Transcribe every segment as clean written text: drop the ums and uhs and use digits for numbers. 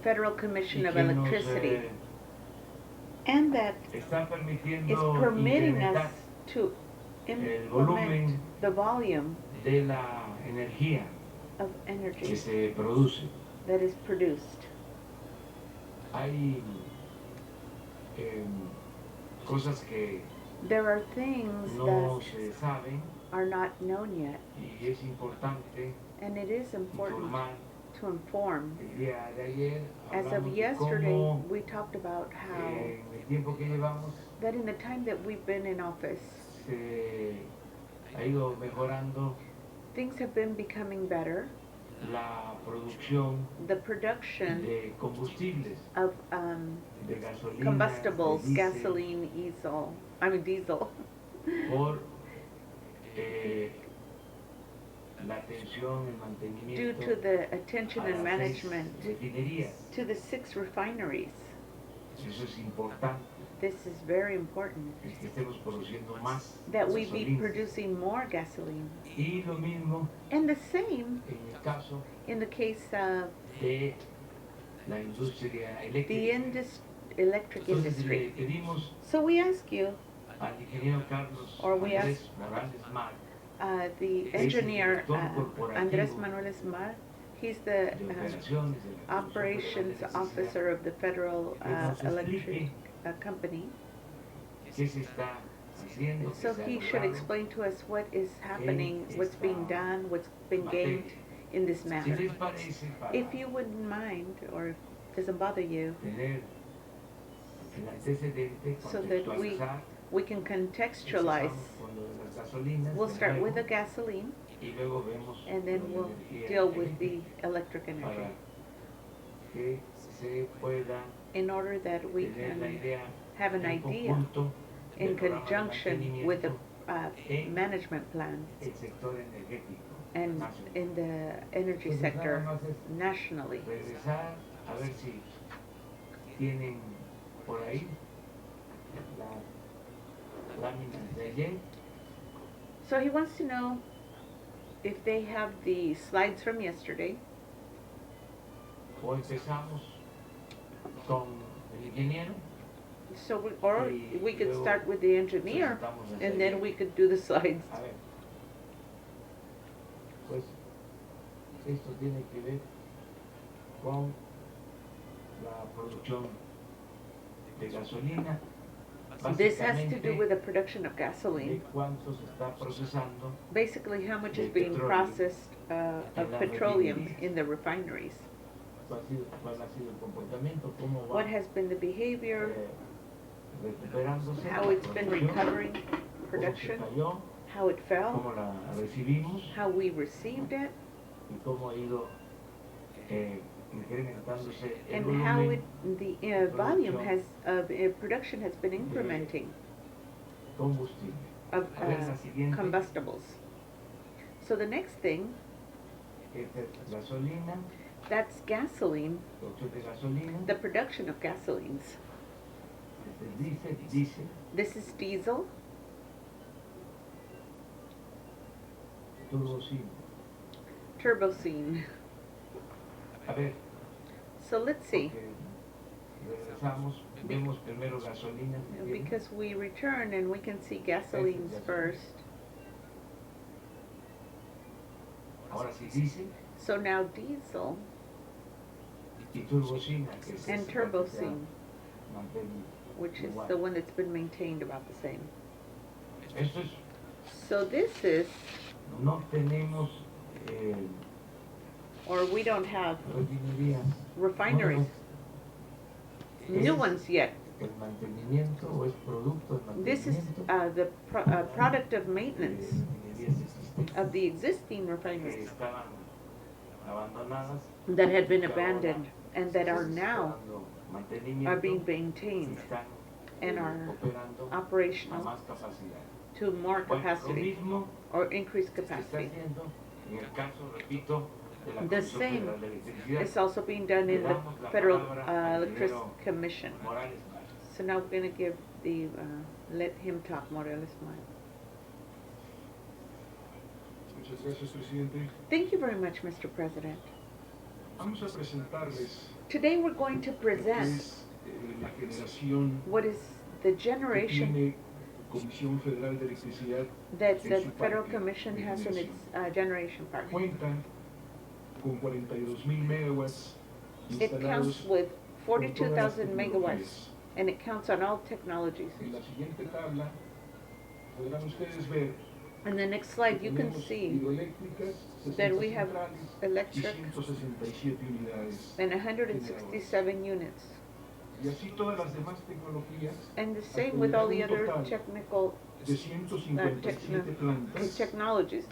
Federal Commission y of que nos Electricity, and that está is permitiendo permitting incrementar us to el implement volumen the volume de la energía of que energy se produce. that is produced. Hay cosas que There are things no that se saben are not known yet, y es importante and it is important informar. to inform. El día de ayer As of hablamos de yesterday, cómo we talked about how en el tiempo que llevamos that in the time that we've been in office, se ha ido mejorando things have been becoming better. la producción The production de combustibles, of de gasolina, combustibles, de diésel, gasoline, diesel, por la atención, el mantenimiento due to the attention a and las management refinerías. to the 6 refineries. Eso es importante, This is very important, es que estemos produciendo más that we be gasolina. producing more gasoline. Y lo mismo And the same en el caso in the case of de la industria the eléctrica. electric Entonces industry. le pedimos So we ask you, al ingeniero Carlos or we Andrés ask Morales Mar, the es el engineer director corporativo Andrés Manuel Mar, he's the de operaciones de la operations Comisión Federal de officer of the Federal que nos Electric explique Company. qué se está haciendo, qué So se ha he should logrado explain to us what is happening, what's being done, what's been gained in this Si matter. les parece, para If you wouldn't mind, or if it doesn't bother you, tener el antecedente, so that contextualizar, we can contextualize. empezamos con lo de las gasolinas, We'll de start with the nuevo, gasoline, y luego vemos and then lo de we'll energía deal with the eléctrica electric energy, para que se pueda in order that we tener la can idea have an en idea conjunto in del programa de conjunction with the mantenimiento management plan el sector energético and nacional. in the energy Entonces, sector nada más es nationally. regresar a ver si tienen por ahí las láminas de ayer. So he wants to know if they have the slides from yesterday, O empezamos con el ingeniero so or we could start with the engineer, and then we could do the slides. A ver, pues esto tiene que ver con la producción de gasolina. This has to do Básicamente, with the production of de gasoline. cuánto se está procesando Basically, how much is de being petróleo processed of las petroleum refinerías. in the refineries. cuál ha sido el comportamiento, cómo va What has been the behavior, recuperándose how la it's been producción, recovering cómo se production, cayó, how it fell, cómo la recibimos how we received it, y cómo ha ido incrementándose el and how volumen the volume of production has been incrementing combustible. of A ver, la siguiente combustibles. So the next thing, es gasolina, that's gasoline, producción de gasolina, the production of gasolines. este es diésel, This is diesel, turbocina. turbocine. A ver, So let's see, porque regresamos, vemos primero gasolina, ¿entiendes? because we return and we can see gasolines first. Ahora sí diésel So now diesel y turbocina, que es and esta que se ha turbocine, mantenido which is igual. the one that's been maintained about the same. Esto es, So this is, no tenemos or we don't have refinerías refineries, nuevas. new Es ones yet. el mantenimiento o es producto del This is mantenimiento the product of de maintenance refinerías existentes of the existing que refineries estaban abandonadas that had been y que ahora abandoned and that are se está now dando mantenimiento are being y maintained están and are operando a operational más capacidad. to more Bueno, lo capacity mismo or increased se está capacity. haciendo en el caso, repito, de la The Comisión same Federal de Electricidad. It's also being done in the Federal Electricity Commission. Morales Mar. So now we're going to give the, let him talk, Morales Mar. Muchas gracias, presidente. Thank you very much, Mr. President. Vamos a presentarles today we're going to lo que present es la generación what is the que generation tiene Comisión Federal de Electricidad that en the su Federal parque Commission de has in its generación. generation park. Cuenta con 42,000 megawatts It counts instalados with con todas las 42,000 megawatts, tecnologías. and it counts on all technologies. En la siguiente tabla podrán ustedes ver In the next que slide, you can tenemos see hidroeléctricas, that 60 we have centrales y electric 167 unidades and generadoras. 167 units. Y así todas las demás tecnologías, And the hasta same with all llegar the a un other total technical de 157 plantas technologies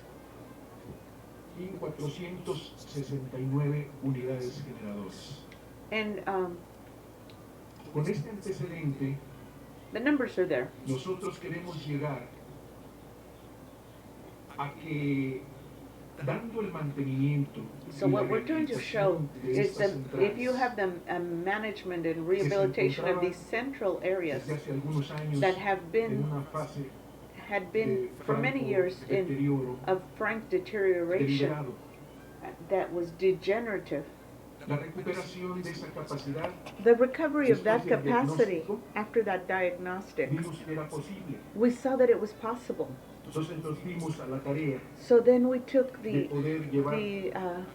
y 469 unidades generadoras. and Con este antecedente, the numbers are there. nosotros queremos llegar a que, dando el mantenimiento So y la what we're trying to show rehabilitación de is that estas if you have the management and rehabilitation of these central areas desde hace algunos años that have en been una fase had been de for many franco years in deterioro of frank deterioration deliberado. that was degenerative. La recuperación de esa capacidad The recovery of that después del capacity diagnóstico, after that diagnostic, vimos que era posible. we saw that it was possible. Entonces nos dimos a la tarea So then we took de the poder llevar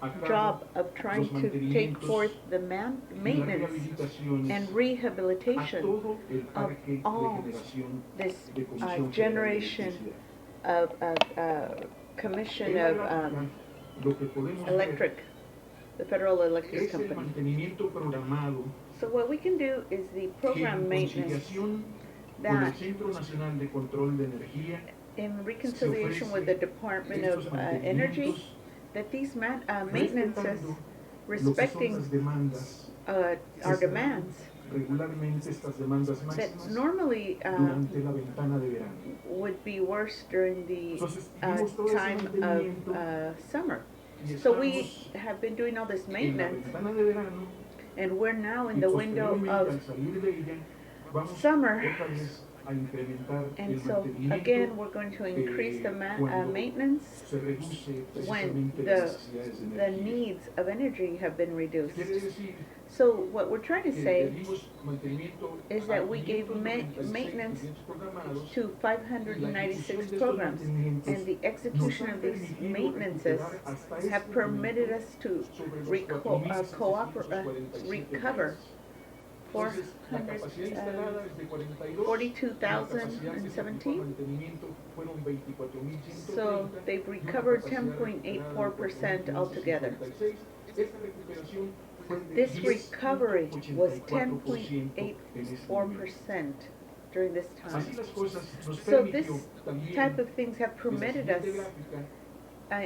a cabo job of trying los to take mantenimientos forth the y las maintenance rehabilitaciones and a rehabilitation todo el of parque de all generación this de Comisión Federal de generation Electricidad. of commission En la of gráfica, lo que podemos electric, the Federal ver Electric es el Company. mantenimiento programado So what we can do is the que program en maintenance conciliación con el that Centro Nacional de Control de Energía in reconciliation with the Department of Energy, that these maintenances respetando lo que son respecting las demandas. our demands Regularmente estas demandas that máximas normally durante la ventana de verano. would be worse during the Entonces, vimos todo ese time mantenimiento of summer. y So we estamos have been doing all this en la maintenance, ventana de verano and we're now in y the window posteriormente al of salir de ella vamos summer. otra vez a incrementar And el so mantenimiento again, we're going to increase the cuando maintenance se reduce when precisamente las necesidades de the energía. needs of energy have been reduced. Quiere decir So what we're trying to que say le dimos mantenimiento is a that we gave 596 maintenance programados to y la 596 ejecución de estos programs, mantenimientos and the execution nos of ha these permitido maintenances recuperar hasta have este permitted momento us to sobre los 4,747 recover Entonces, la capacidad instalada es de 42, 42,017. y la capacidad que se efectuó mantenimiento fueron 24,130, So they've recovered 10.84% altogether. Esta recuperación fue de This recovery was 10.84% en este momento. 10.84% during this time. Así las cosas nos So this permitió también type of things have en la permitted us siguiente gráfica,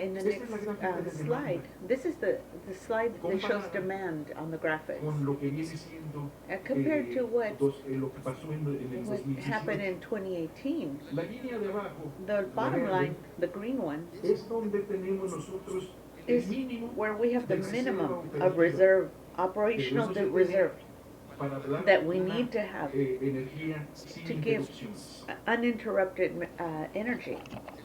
in the Esta next es la gráfica de slide. This is the slide that shows Comparada demand on the graphics. con lo que viene siendo Compared to what lo que pasó en el what 2018. happened in 2018, La línea de abajo, the bottom verde, line, the green one, es donde tenemos nosotros el is mínimo where we have the de reserva minimum operativa. of reserve, Pero operational eso se tiene reserve, para dar that we una, need to have energía sin to give interrupciones. uninterrupted energy.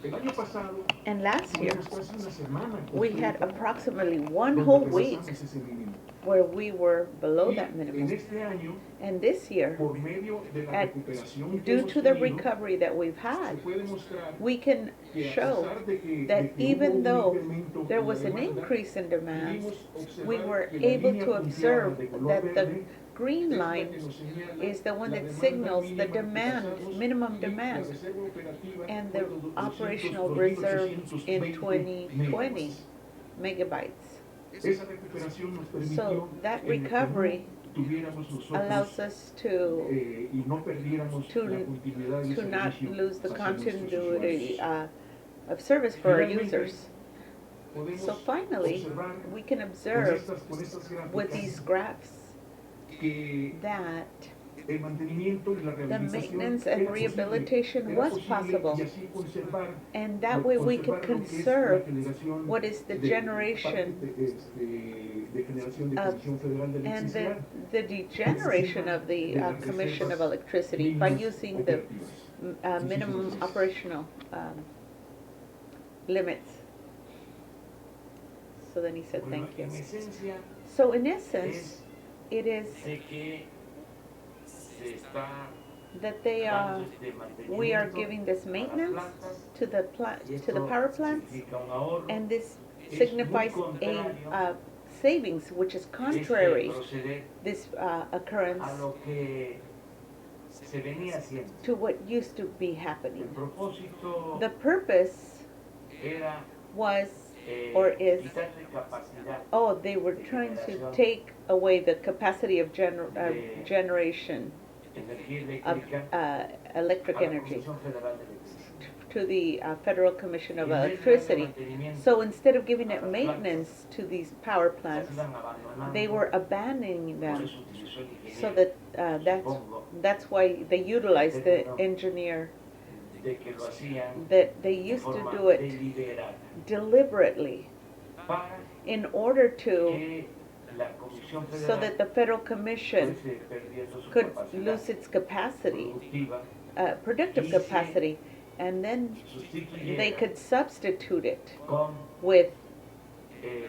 El año pasado And last year, tuvimos casi una semana we had completa approximately one donde whole week rebasamos ese mínimo. where we were below Y that en minimum. este año, And this year, por medio de la at, recuperación que due hemos to the tenido, recovery that we've se had, puede mostrar we can que a show pesar de que that hubo even un though incremento there en la was an demanda, increase in demand, pudimos observar we were que la able línea to punteada observe de color that the verde green es la line que nos señala is the one la that demanda signals the mínima que demand, pasamos minimum y la demand, reserva operativa and fue the de operational 200, reserve in 2,820 2020 megawatts. megabytes. Esa recuperación nos permitió So that en el que recovery no tuviéramos nosotros allows us to y no perdiéramos to- la continuidad del to not servicio lose the hacia nuestros continuity usuarios. of service for our Finalmente, users. Podemos So finally, observar we can con observe con estas with gráficas these graphs que that el mantenimiento y la the rehabilitación maintenance era and posible, rehabilitation era was posible possible, y así conservar, and that way we could conservar lo que es la conserve generación what is the de generation de generación de of- Comisión Federal de and Electricidad the degeneration of the Commission of Electricity by mínimas using the operativas. minimum operational limits. So then he said, Bueno, thank you. en esencia So in essence, es it is sé que se está that they dando we are mantenimiento giving this a las maintenance plantas to the y to the esto power plants, significa un ahorro. and this Es signifies muy a contrario savings, which is este contrary proceder this a occurrence lo que se venía haciendo. to what used to be El happening. propósito The purpose era was or is quitarle capacidad they were de trying to generación take away the capacity of de generation energía of eléctrica electric a la energy Comisión Federal de Electricidad. to the Federal Commission of Y en vez de darle Electricity. mantenimiento So instead of giving a it las maintenance to these power las plants, iban abandonando. they were abandoning Por them. eso utilizó el So ingeniero, that supongo, that's why they utilized the término engineer, de que lo hacían that they de used to forma do it deliberada deliberately para in order to que la Comisión so that Federal the Federal Commission fuese perdiendo su could capacidad lose its capacity, productiva productive y se capacity, and then they sustituyera could substitute it con with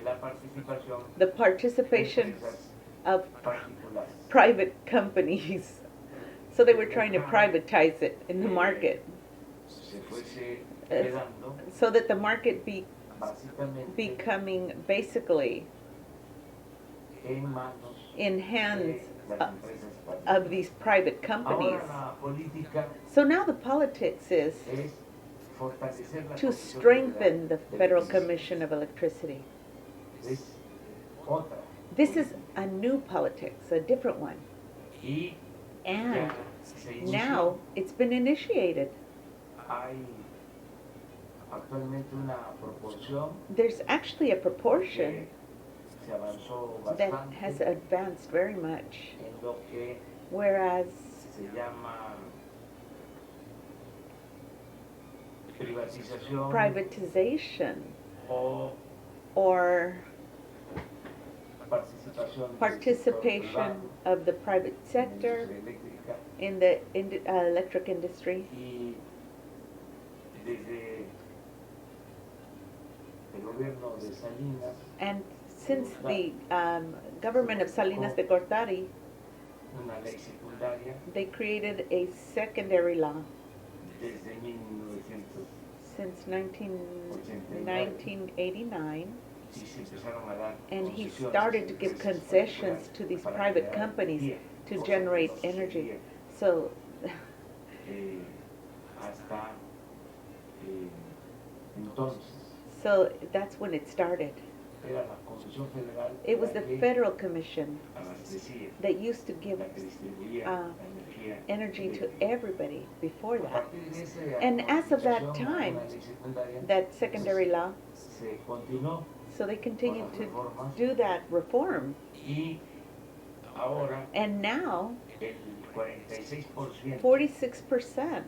la participación the de participation empresas of particulares. private companies. So they were trying to privatize it in the market, Se fuese Uh, quedando so that the market básicamente becoming basically en manos in hands de las empresas of particulares. these private companies. Ahora la política So now the politics is es fortalecer la to Comisión strengthen the Federal de Federal Electricidad. Commission of Electricity. Es otra This is política. a new politics, a different one. Y And ya se inició. now it's been initiated. Hay actualmente una proporción There's actually a proportion que se avanzó that has bastante advanced very much, en lo que whereas se llama privatización privatization o or participación del sector participation privado of the private en la sector industria eléctrica in the electric industry. y desde el gobierno de Salinas And since the government of Salinas de Gortari, una ley secundaria they created a secondary law desde 1900 since 1989, y se empezaron a dar and he concesiones started to a give empresas concessions particulares to these para private crear companies energía, to cosa que generate no energy. sucedía, So hasta entonces so that's when it started. era la Comisión Federal It was la the que Federal Commission abastecía, that used to give la que distribuía uh, la energía energy to eléctrica. everybody before A that. partir de esa And as of that actualización a time, una ley secundaria, that secondary law, se continuó so they continued con to las reformas do that reform. y ahora And now, el 46% 46%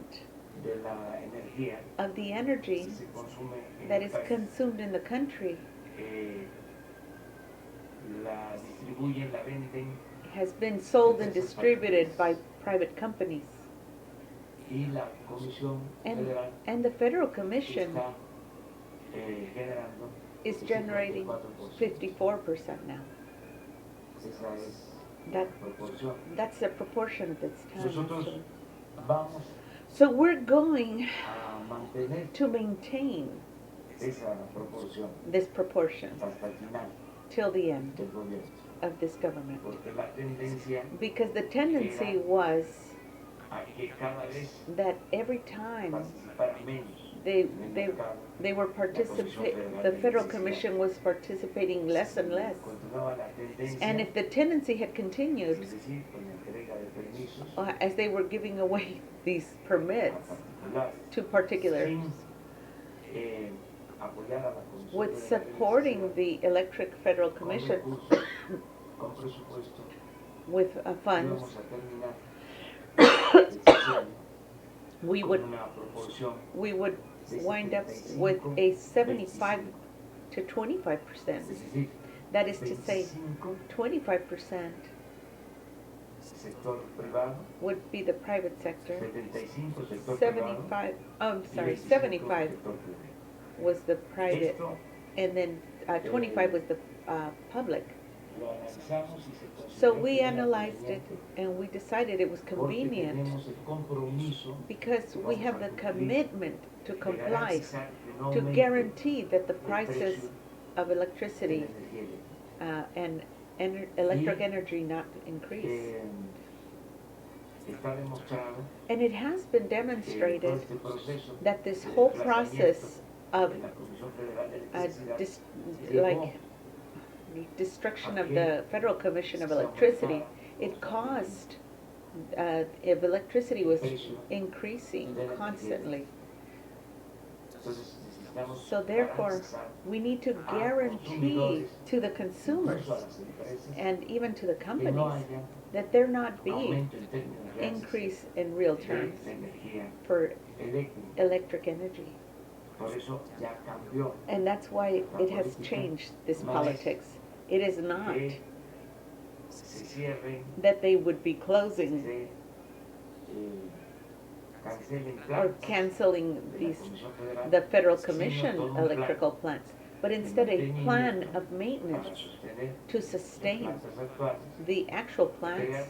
de la energía of the energy que se consume en that el is país consumed in the country la distribuyen, la venden has been sold and distributed by private companies. y la Comisión And, Federal and the Federal Commission está generando is el generating 54%. 54% now. Esa es That, la proporción. that's the proportion at this time. Nosotros actually. vamos So we're going a mantener to maintain esa proporción this proportion hasta el final till the end del gobierno, of this government. porque la tendencia Because the tendency was a que cada vez that every time participara menos they, en el they, mercado. they were the Federal Commission was participating less and less. Continuaba la tendencia, And if the tendency had es continued, decir, con la entrega de permisos as they were giving away these permits a particulares, to particulars, sin apoyar a la Comisión with Federal de supporting Electricidad, the Electric Federal con Commission recursos, con presupuesto, with funds, íbamos a terminar este año we con would una proporción we would de wind up 75, with a 75 25. to 25%. Es decir, That is to say, 25 25% sector privado, would be the private sector. 75 sector privado 75, I'm y sorry, 25 75 sector público. was the private, Esto and then 25 was the public. lo analizamos y se So consideró we que era analyzed it conveniente and we decided it was porque convenient tenemos el compromiso because que we vamos have a the cumplir commitment to de comply, garantizar que no to aumente guarantee that the el prices precio of de la electricity energía eléctrica. and electric Y, energy not increase. Está demostrado And it has been que todo demonstrated este proceso that this de whole desplazamiento process of de la Comisión Federal de uh, Electricidad dis- llevó like destruction of the Federal Commission of Electricity, it caused if electricity was increasing constantly. Entonces necesitamos So therefore, garantizar we need to a guarantee consumidores, to the consumers incluso a las empresas, and even to the que no companies haya that there not be aumento en términos reales increase in real de terms la energía for eléctrica. electric energy. Por eso ya cambió And that's why it has changed this politics. It is not que se cierren, that they would be closing se cancelen or plantas canceling de la these Comisión Federal, the Federal sino Commission todo un electrical plan plants, but de instead a plan mantenimiento of para maintenance sostener to las sustain plantas actuales, the actual plants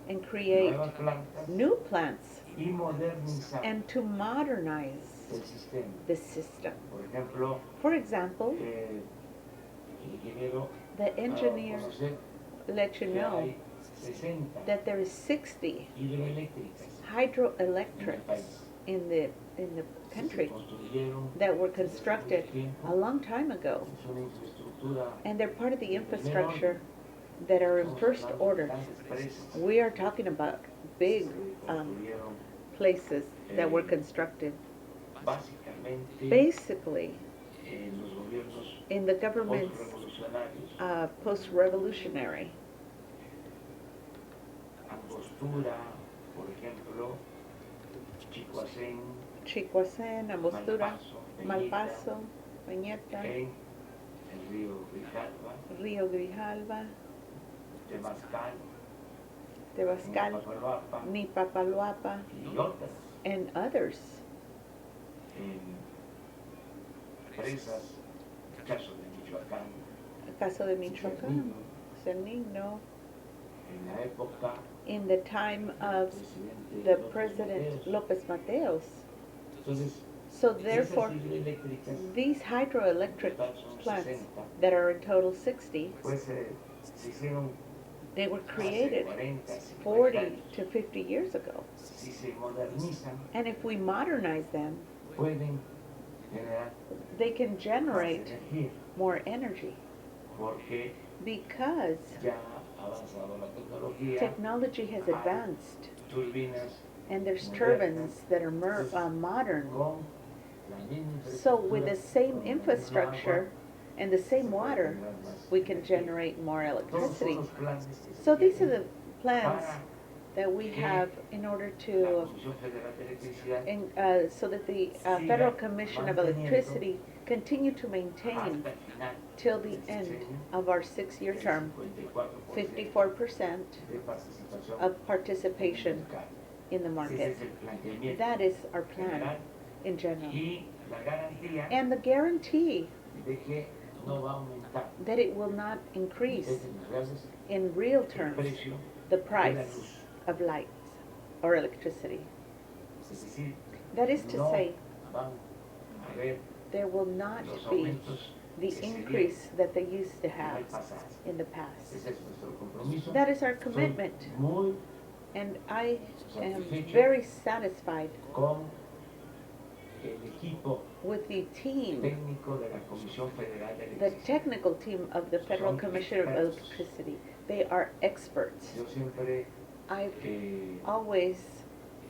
and create nuevas plantas new plants y modernizar and to modernize el sistema. the system. Por ejemplo, For example, el ingeniero the ha dado a engineer conocer let you que know hay 60 that there is 60 hidroeléctricas en el hydroelectrics país in the que se country construyeron that were desde hace constructed mucho tiempo. a long time ago, Es una infraestructura and they're part of the de primer infrastructure orden. that are in Estamos first hablando de order. grandes presas We are talking about big que se construyeron places that were constructed básicamente basically en los gobiernos in the governments postrevolucionarios. post-revolutionary. Angostura, por ejemplo, Chicoacén, Chicoacén, Angostura, Malpaso, Malpaso, Peñeta, en el río Grijalva, Río Grijalva, Temascal, Tebascal, Papaloapa Nipapaloapa, y otras and others. Presas, el caso de Michoacán, El caso de Michoacán, Cernigno, en la época in the time of presidente the López President Mateos. Lopez Mateos. Entonces, So esas therefore, hidroeléctricas, these hydroelectric plants that are in total 60, pues se hicieron they were hace created 40, 50 40 años. to 50 years ago. Si se modernizan, And if we modernize them, pueden generar they can más generate energía, more energy porque because ya ha avanzado la tecnología, technology has hay advanced turbinas and there's turbines that are modern. con la misma So with the infraestructura, same con la misma infrastructure agua, and the se same puede water, generar más we can energía. generate more Todos son electricity. los planes que se So these are tienen the plans para that we have in order la to, Comisión Federal de Electricidad so that the Federal Commission of Electricity continue to maintain hasta el final till the del end sexenio of our 6-year el term 54% 54% de participación of en el participation mercado. in the Ese market. es el planteamiento That is our plan general in general. y la garantía And the guarantee de que no va a aumentar that it will not en increase términos reales in real el terms precio the de la price luz. of lights or electricity. Es decir, That is to no say, van a haber there will not los be aumentos the que se dieron increase that they used to en have el pasado. in the past. Ese es nuestro compromiso. That is our Estoy commitment, muy and I am satisfecho very satisfied con el equipo with the team, técnico de la Comisión Federal de the Electricidad. technical team of the Federal Son Commission of expertos. Electricity. They are experts. Yo siempre I've eh, always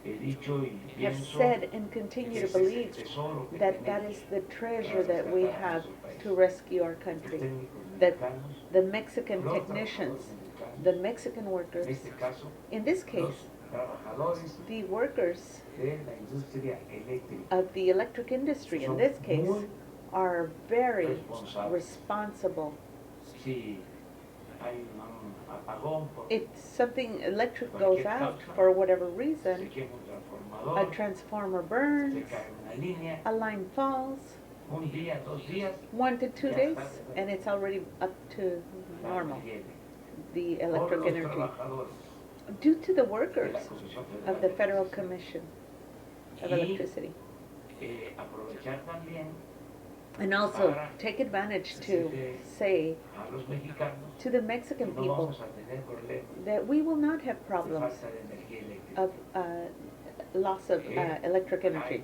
he dicho y have pienso said and continue que to ese es el believe tesoro que that that tenemos. is the treasure that we have to rescue our Los country. técnicos That mexicanos, the Mexican los technicians, trabajadores the mexicanos, Mexican workers, en este caso, in this los case, trabajadores the workers de la industria eléctrica of the electric industry, in this case, are very responsible. si hay un apagón por If something electric goes out for whatever se reason, quema un a transformador, transformer se burns, cae una línea, a line falls, un día, 2 días, 1 to 2 days, and it's already up to la normal. energía the por electric los energy trabajadores due to the de workers la Comisión Federal of the de Federal Electricidad. Commission of Y Electricity. aprovechar también And also para take advantage to decirle say a los mexicanos to the que Mexican no people vamos a tener problemas that we will not have de problems falta de energía eléctrica. of loss of electric energy,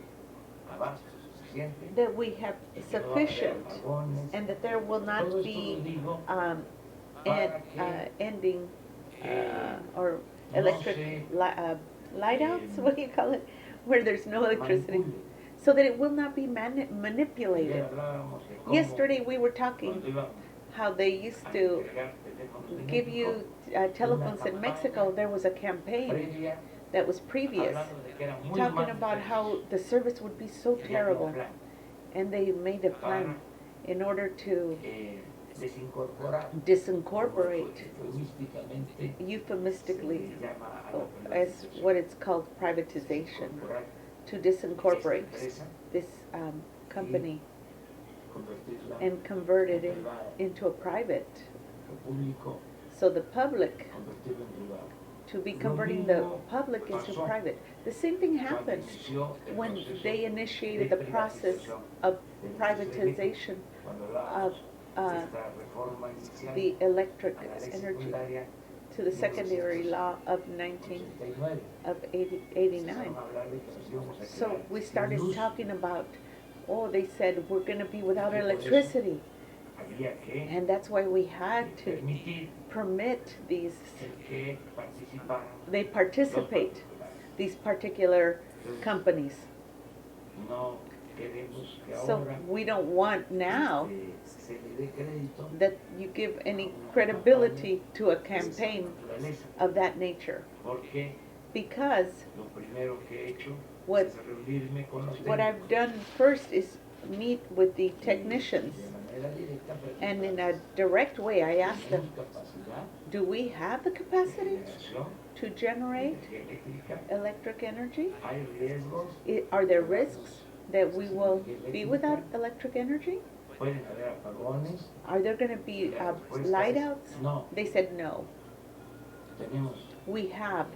Hay abasto suficiente, that we have y que no va a haber sufficient, apagones. and that there will Todo not esto be lo digo en, ending or no electric se light outs, what do you call it, where there's no electricity, manipule. so that it will not be Ayer manipulated. hablábamos de cómo Yesterday we were cuando talking iban how they used a to entregar teléfonos de give México, you telephones in Mexico. There was a campaign previa, that was previous, hablando de que era muy talking mal about servicio. how the service would be so Querían un terrible, plan and they made a plan in order to desincorporar, disincorporate, eufemísticamente, euphemistically, se llama a la as what it's called privatization, desincorporar to disincorporate esta empresa, this company convertirla and convert it en privada, into a private, lo público, so the public, convertirlo en privado. to be converting the public into private. The same thing happened when they initiated the process of privatization of the electric energy to the secondary law of 89. So we started talking about, oh, they said we're going to be without electricity, and that's why we had to permit these, they participate, these particular companies. So we don't want now that you give any credibility to a campaign of that nature, because what I've done first is meet with the technicians, and in a direct way I asked them, do we have the capacity to generate electric energy? Are there risks that we will be without electric energy? Are there going to be light outs? They said no. We have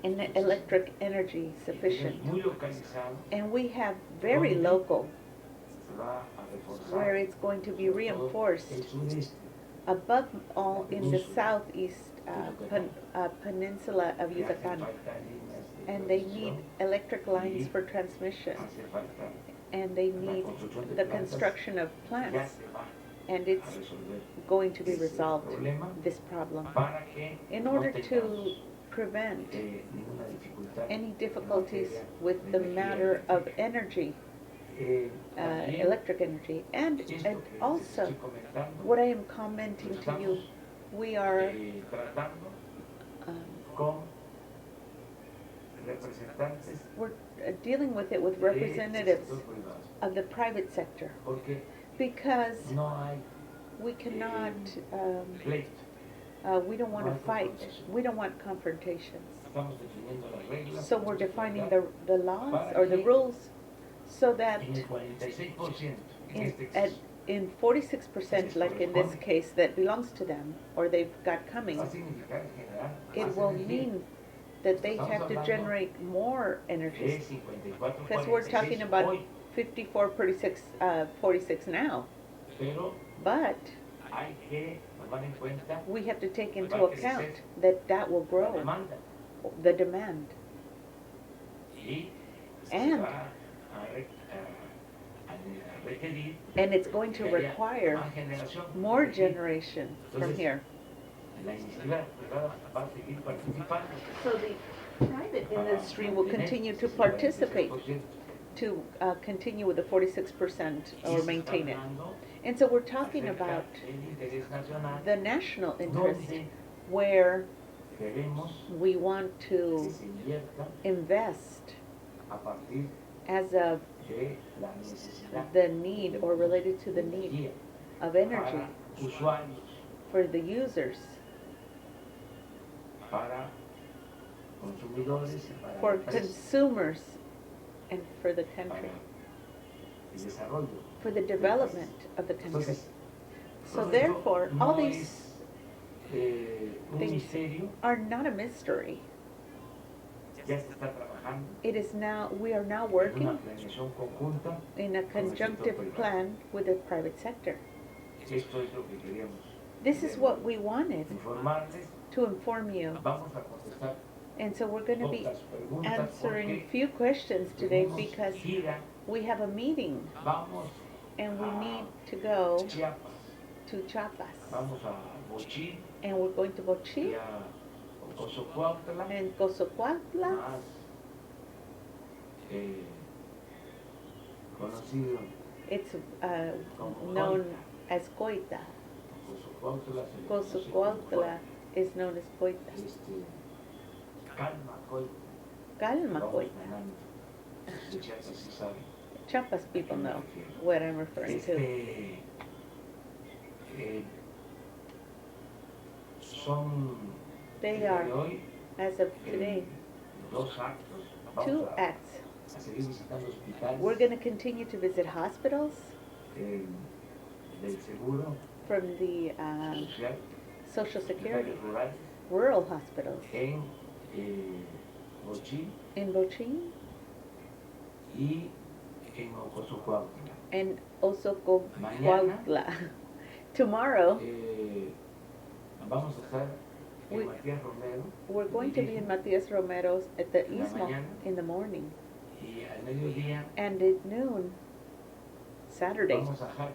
an electric energy sufficient, and we have very local, where it's going to be reinforced above all in the southeast peninsula of Yucatan, and they need electric lines for transmission, and they need the construction of plants, and it's going to be resolved, this problem, in order to prevent any difficulties with the matter of energy, electric energy. And also, what I am commenting to you, we are we're dealing with it with representatives of the private sector, because we cannot, we don't want to fight, we don't want confrontations. So we're defining the laws or the rules so that in 46%, like in this case, that belongs to them or they've got coming, it will mean that they have to generate more energy, because we're talking about 54, 46 now. But we have to take into account that that will grow, the demand, and it's going to require more generation from here. So the private industry will continue to participate to continue with the 46% or maintain it. And so we're talking about the national interest, where we want to invest as of the need or related to the need of energy for the users, for consumers, and for the country, for the development of the country. So therefore, all these un things misterio, are not a mystery. ya se está trabajando It is now, we are now en una working planeación conjunta. in a conjunctive plan with the private sector. Esto es lo que queríamos. This is what we wanted Informarles, to inform you. vamos a contestar And so we're going to be pocas preguntas answering porque few questions today tenemos because gira, we have a meeting vamos and we a need to go Chiapas, to Chiapas. vamos a Bochín And we're going to y Bochí a Ocosocuautla, and Cozocuautla, más conocido it's known as Coita. Ocosocuautla, se le conoce como Cozocuautla is known as Coita. Calma, Coita. Calma Vamos Coita. ganando. De Chiapas sí saben. Chiapas people know what I'm referring to. Son They de are, hoy as of today, dos actos. two Vamos acts. a seguir visitando hospitales We're going to continue to visit hospitals del seguro from the social, Social Security, hospitales rurales rural hospitals en Bochín in Bochín y en Ocosocuautla. and Osococuautla. Tomorrow, Vamos a estar We- en Matías Romero we're going to be in Matias Romero's at the En la Istmo mañana. in the morning. y al mediodía And at noon, Saturday, vamos a Jal-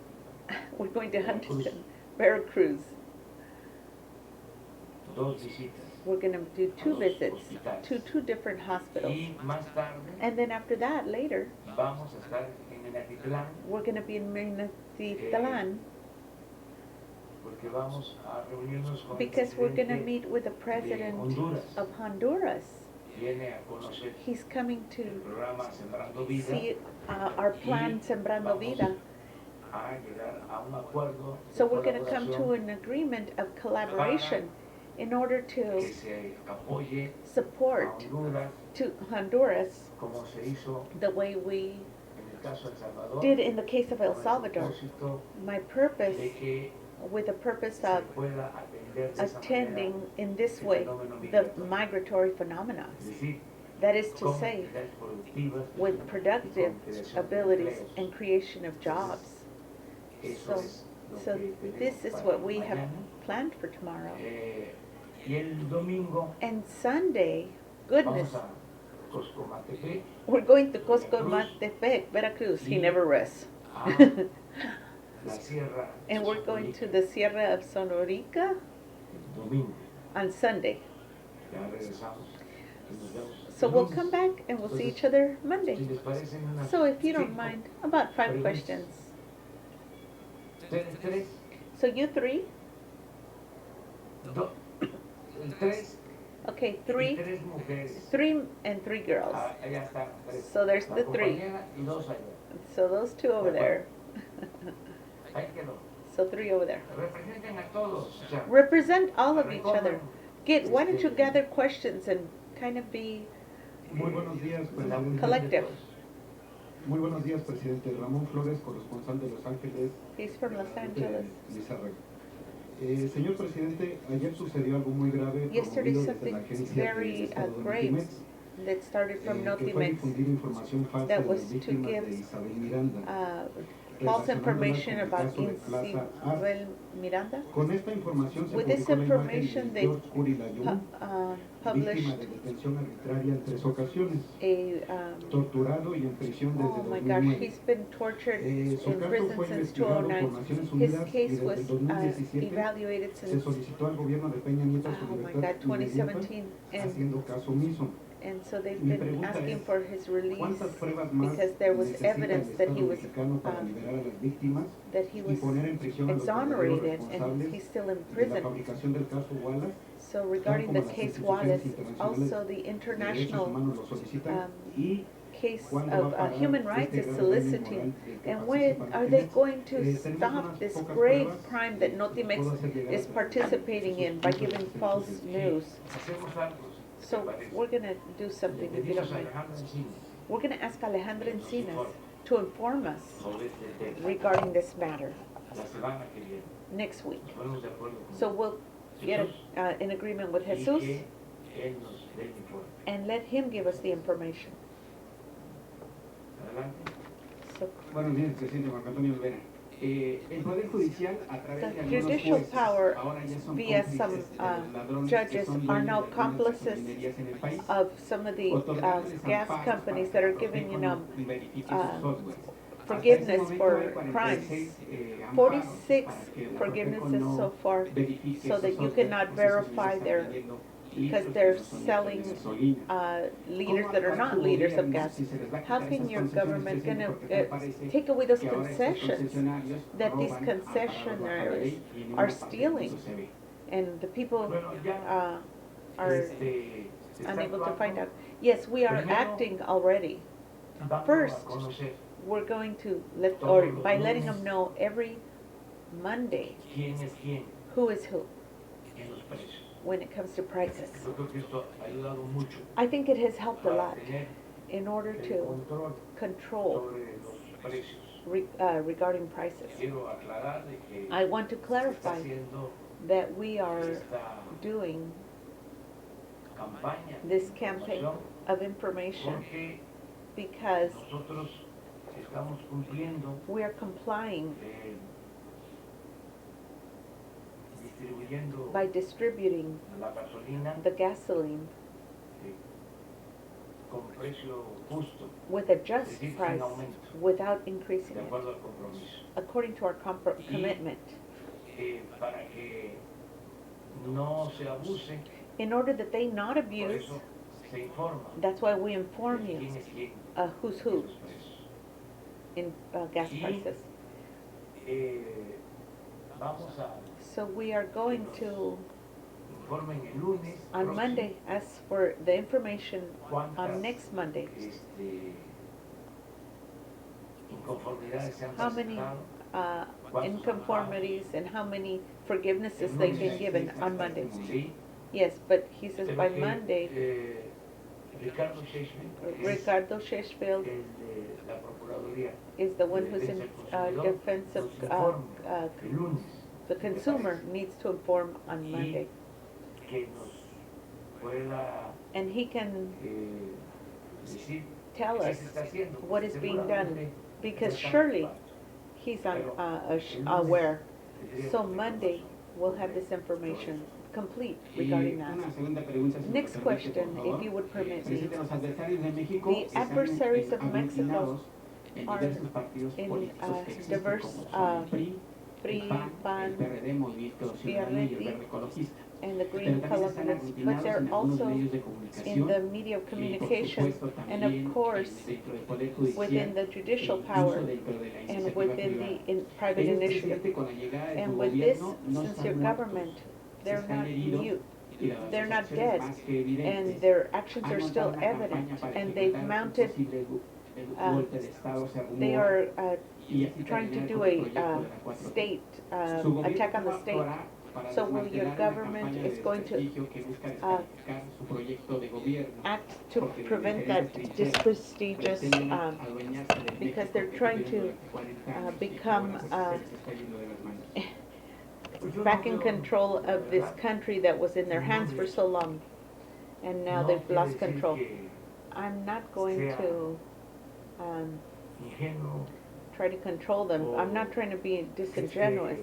we're going to Veracruz. Huntington, Veracruz. dos visitas. We're going to do two Los visits hospitales. to two different hospitals. Y más tarde And then after that, later, vamos a estar en Minatitlán we're going to be in Minatitlan porque vamos a reunirnos con el because we're going to presidente. meet with the president Honduras. of Honduras. Viene a conocer He's coming el to programa Sembrando Vida. see our plan Sembrando Vida. A llegar a un acuerdo de So we're going to come to colaboración an agreement of collaboration in order que to se apoye a support Honduras to Honduras como se hizo the way we en el caso de El Salvador. did in the case of El con el Salvador. propósito My purpose, de que with the purpose se of pueda atender de esa attending manera in this el way fenómeno the migratorio. migratory phenomena. Es decir, That is to con say, habilidades productivas with y productive con creación de abilities empleos. and creation of jobs. Eso So, es lo so que tenemos this is para what we have mañana. planned for tomorrow. Y el domingo And Sunday, goodness, vamos a Coscomatepec we're going to Coscomatepec, Veracruz. He never rests. a la Sierra And we're going to Sonoриca the Sierra of Sonorica el domingo. on Sunday. Ya regresamos y nos vemos So el we'll lunes. come back and we'll see Entonces, each other Si Monday. les parecen unas So if you don't cinco, mind, about 5 preguntas. questions. ustedes tres, So you three? el tres Okay, y three, tres mujeres. 3 and 3 girls. Ah, allá están, tres. So there's La the three. compañera y dos allá. So those 2 over there. Ahí quedó. So 3 over there. Representen a todos. O sea, Represent all of each other. recojan, Why don't you este, gather questions and kind of be Muy buenos días, la presidente. collective? Muy buenos días, presidente. Ramón Flores, corresponsal de Los Ángeles. He's from Los de Angeles. Lizarraga. Señor presidente, ayer sucedió algo muy grave Yesterday promovido desde something la agencia del very Estado de grave Notimex, that started from que fue Notimex, difundir información falsa that de was las to víctimas give, de Isabel Miranda. false relacionándolas information con el about caso de Plaza Ars. Isabel Miranda. Con esta información se With this publicó la imagen information, de they George Curilayón, víctima published de detención arbitraria en 3 ocasiones, a, torturado y en prisión desde oh my gosh, 2009. he's been tortured Su in caso prison fue since investigado por 2009. Naciones His Unidas y case desde was el 2017 evaluated se since, solicitó al gobierno de Peña Nieto su oh my libertad God, inmediata, 2017. haciendo caso omiso. And so they've Mi been pregunta asking es, for his release ¿cuántas pruebas más because there was necesita evidence el that Estado he was, mexicano para liberar a las víctimas that he y was poner en prisión a los verdaderos exonerated and responsables he's still in de la prison? fabricación del caso Wallace, So regarding the como las case instituciones Wallace, internacionales also the de derechos international humanos lo solicitan? Y case ¿cuándo of va a parar human rights este is grave daño soliciting? moral del que And when participa are they Notimex? going to Tenemos stop unas this pocas grave pruebas crime that que Notimex puedo hacer llegar is a- participating in by giving false news? hacemos algo. So we're gonna do something if you Pedimos don't a mind. Alejandro Encina We're gonna ask Alejandra Encinas to inform us sobre este tema regarding this matter la semana que viene. next week. Nos ponemos de acuerdo con So we'll get Jesús, in agreement with y Jesus que Él nos dé el informe. and let him give us the information. Adelante. So Buenos días, presidente Marco Antonio Olvera. El Poder Judicial, a través the de algunos judicial jueces, power ahora ya son via cómplices some de los ladrones que judges son are dueños now de algunas accomplices gasolinerías en el país, of some of the otorgándoles gas amparos companies para that are que giving Profeco no verifique sus uh, softwares. Hasta ese forgiveness momento for hay crimes. 46 amparos 46 para que la forgivenesses Profeco so no far, verifique so esos that you softwares, cannot pues esos verify están their, vendiendo because litros que they're no son litros de selling gasolina. liters ¿Cómo that are actuará not su liters of gobierno gas. si se les va a How quitar can esas your concesiones, government presidente? gonna Porque tal parece take away those que ahora estos concessions concesionarios that these roban amparados bajo la concessionaries ley y en are una parte stealing, incluso se ve. and the people Bueno, ya, are se está unable to actuando. find out? Yes, we are Primero, acting already. Dando a First, conocer we're going to let, todos or los by letting lunes them know every Monday quién es quién who is who en los precios. when it comes to prices. Yo creo que esto ha ayudado mucho I think it has helped a para lot tener in order el to control control sobre los precios. regarding prices. Quiero aclarar de que I want to se está clarify haciendo that we are esta doing campaña this de campaign información of information porque because nosotros estamos cumpliendo we are complying distribuyendo by distributing la gasolina the gasoline con precio justo, with a just Es decir, sin price aumento. without increasing de it, acuerdo al compromiso. according to our commitment, Para que no se abuse, in order that they not por abuse. eso se informa That's why we inform de you quién es quién who's en who los precios. in gas Y- prices. Vamos a So we are going to, informen el lunes on próximo Monday, ask for the information cuántas on next Monday. Inconformidades se han How many presentado. inconformities and how many forgivenesses El they've lunes been given sí, on Monday. Sí, Yes, but he says pero by que, Monday, Ricardo Sheffield, que es Ricardo Sheffield el de la Procuraduría is the one de who's in Defensa del Consumidor, defense of nos informe el lunes the consumer needs to inform on y Monday. que nos pueda And he can decir tell qué us se está haciendo. what is being done, Seguramente because ya está surely ocupado. he's on, Pero el lunes aware. tendríamos So que Monday, conocer we'll have this sobre information eso. complete Y regarding that. una segunda pregunta, si me Next permite, question, por if favor. you would permit me. Presidente, los adversarios de México The están adversaries of Mexico aglutinados en are diversos partidos in, políticos que existen, diverse, como son el PRI, PRI, el PAN, PAN, el PRD, Movimiento Ciudadano y el PRD, Verde Ecologista. and the Pero Green también están Columnists, but aglutinados they're en algunos also medios de in comunicación the media of y, por communication, supuesto, and of también course, dentro del Poder Judicial within the judicial e power, incluso dentro de la and iniciativa within privada. the private Ellos, initiative. presidente, con la llegada de su And with this, gobierno, no since están your muertos, government, se they're están not heridos mute, y las they're not acciones dead, más que evidentes and their actions han are montado still una campaña evident, para and they've ejecutar un mounted, posible golpe de Estado, se they rumora, are y así trying to terminar do con el a proyecto de la 4T. state Su gobierno attack on the ¿cómo state. actuará para So will your desmantelar una government campaña de is going to desprestigio que busca descalificar su proyecto de gobierno? act to Porque desde prevent that diferentes trincheras disprestigious, pretenden adueñarse del because México they're que trying tuvieron to durante 40 años y que become ahora se les está yendo de las manos. back in control of this country that was in their hands for so long, and now No they've quiere lost decir control. que I'm not going sea to ingenuo, try to control them. I'm not trying to be disingenuous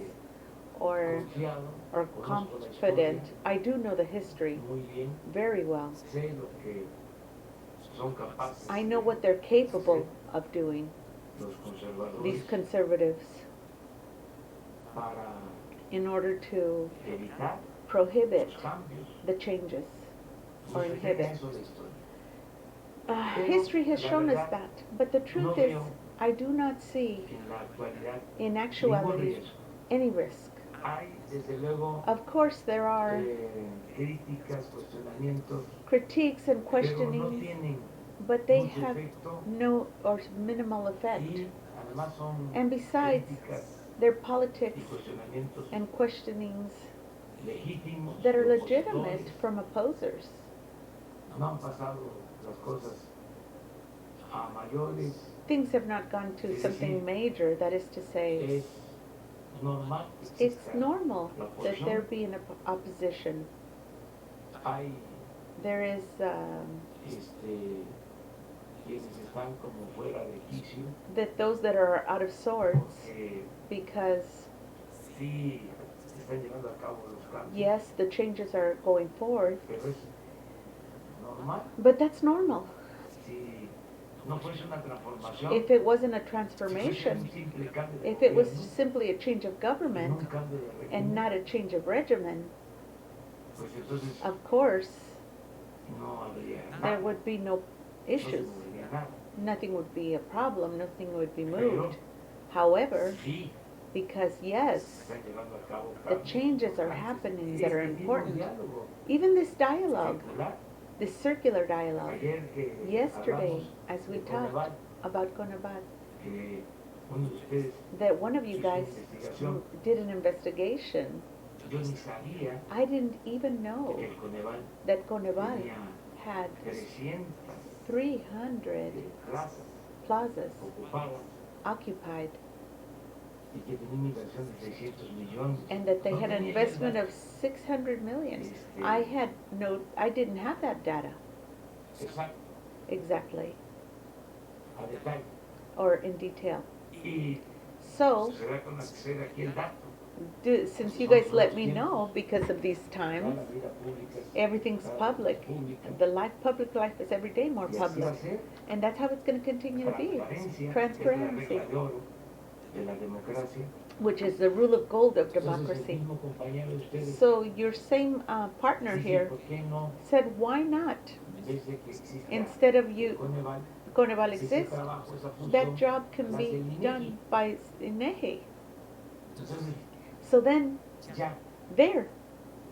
or confiado, or conozco la confident. historia I do know the history muy bien, very well. sé lo que son capaces I know what they're capable of doing, los conservadores these conservatives, para in order to evitar prohibit los cambios. the changes No or se inhibit. deja eso de historia. History has shown us that, but the truth is, I do not see En la actualidad, in ningún actuality riesgo. any risk. Hay, desde luego, Of course, there are críticas, cuestionamientos, critiques and pero no questionings, tienen but they mucho have efecto no or minimal effect. y además son And besides, críticas they're y politics cuestionamientos and questionings legítimos that are de legitimate opositores. from opposers. No han pasado las cosas a mayores. Things have not gone to something major, that is to say, Es normal que It's exista normal la that there oposición. be an opposition. Hay There is, quienes están como fuera de quicio that those that are out of sorts, porque because sí se están llevando a cabo los cambios, yes, the changes are going forth, pero es normal. but that's normal. Si no fuese una transformación, If it wasn't a si fuese un transformation, simple cambio de if it was gobierno, simply a change of y no government un cambio de and régimen, not a change of regimen, pues entonces of course, no habría there nada, would be no no se issues. movería nada. Nothing would be a problem, nothing would be Pero moved. However, sí because se yes, están llevando a cabo the cambios changes are importantes. happening Este that are mismo important. diálogo Even this dialogue, circular, this circular dialogue, ayer que yesterday, hablamos as we de talked Coneval, about Conabat, que uno de ustedes that one of you hizo guys investigación, did an investigation. yo ni sabía I didn't even know que el Coneval that Conaval tenía had 300 300 plazas plazas ocupadas occupied, y que tenía una inversión de 600 millones. and that they No had an tenía investment idea. of 600 million. Este, I didn't have that data Exacto, exactly a detalle. or in detail. Y So, se da a conocer aquí el dato. since you guys let me know, because of these Toda times, la vida pública es everything's cada vez public. más pública. The public life is every day more Y así va a public. ser. And that's how it's going to continue to be. Transparencia es la Transparency, regla de oro de la democracia. which is the rule of gold of Entonces el democracy. mismo compañero de ustedes So your same partner dice, here ¿por qué no, said, why not? en vez de que exista Instead of el you, Coneval, Coneval ese exists, trabajo, esa función, that job can la be hace el INEGI? done by INEGI. Entonces So then, ya there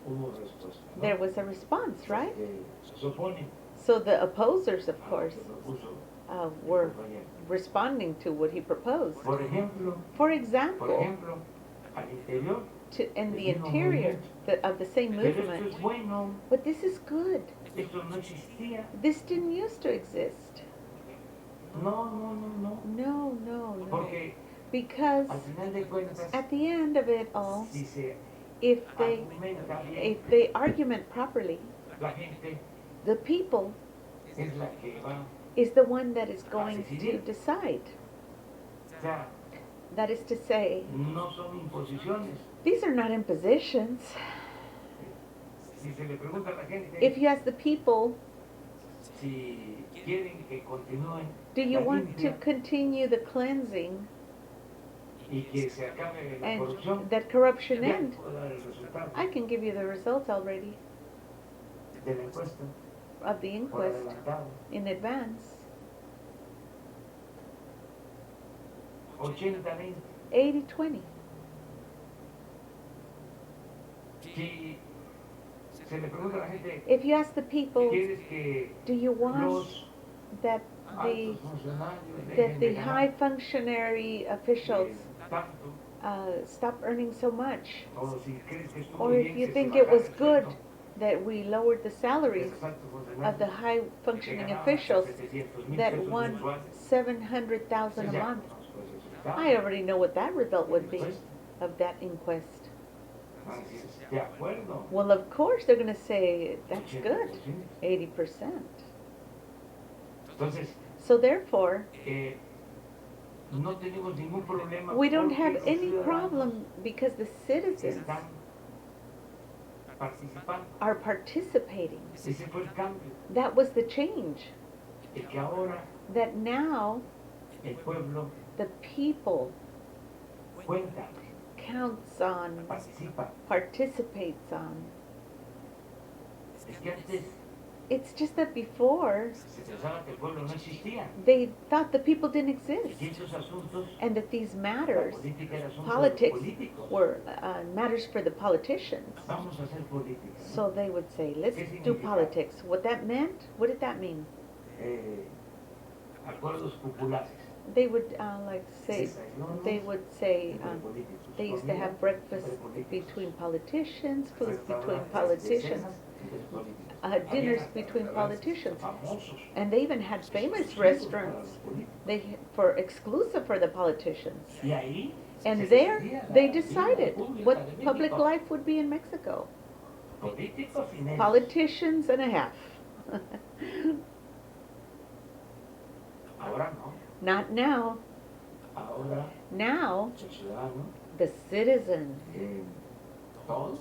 hubo respuesta, ¿no? was a response, right? Porque se oponen So the opposers, of a lo course, que propuso el were compañero. responding to what he proposed. Por ejemplo, For example, al interior, in the del mismo interior of the same pero esto movement, es bueno, but this is good. esto no existía. This didn't used to exist. No, no, no, no. No, no, no. Porque Because al final de cuentas, at the end of it all, si se if they argumenta bien, if they argument properly, la gente the people es la que va. is the one that is going to decide. O sea, That is to say, no son imposiciones. these are not impositions. Si se le pregunta a la gente If you ask the people, si quieren que continúen do you la want to limpia continue the cleansing y que se acabe la and corrupción, that corruption ya end? puedo dar el resultado I can give you the results already de la encuesta of the por inquest adelantado. in advance. 80-20. 80-20. Si se le pregunta a la gente, If you ask the people, ¿quieres que do you want los that the altos funcionarios that dejen the de high ganar functionary officials tanto? stop earning so much? O si crees que estuvo Or if bien you que se think it bajara was el good sueldo that we lowered the de salaries esos altos of the funcionarios high que functioning ganaban officials hasta 700,000 that pesos won mensuales? 700,000 a Ya month? conozco el resultado. I already know what that result would be Encuesta. of that inquest. Van a decir, de acuerdo. Well, of course they're going to say that's good, 80%. 80%. Entonces, So therefore, no tenemos ningún problema we don't porque have los any ciudadanos problem because the citizens están participando. are participating. Ese fue el cambio. That was the change. El que ahora That now el pueblo the people cuenta, counts on, participa. participates on. Es que antes It's just that before se pensaba que el pueblo no existía. they thought the people didn't Y exist que estos asuntos, and that these la matters, política era asunto de los politics, políticos. were matters for the politicians. Vamos a hacer política. ¿No? So they would say, let's ¿Qué do significa? politics. What that meant? What did that mean? Acuerdos populares. They would like say, Desayunos they would say, entre políticos. they used to Comida have breakfast entre políticos. between politicians, food between Restaurantes de politicians, cenas entre políticos. dinners Había between restaurantes politicians. famosos, And they even had famous exclusivos para restaurants los políticos. for exclusive for the politicians. Y ahí And se there, decidía la they vida decided pública de what public México. life would be in Mexico. Políticos y medios. Politicians and a half. Ahora no. Not now. Ahora Now, el ciudadano, the citizen, todos,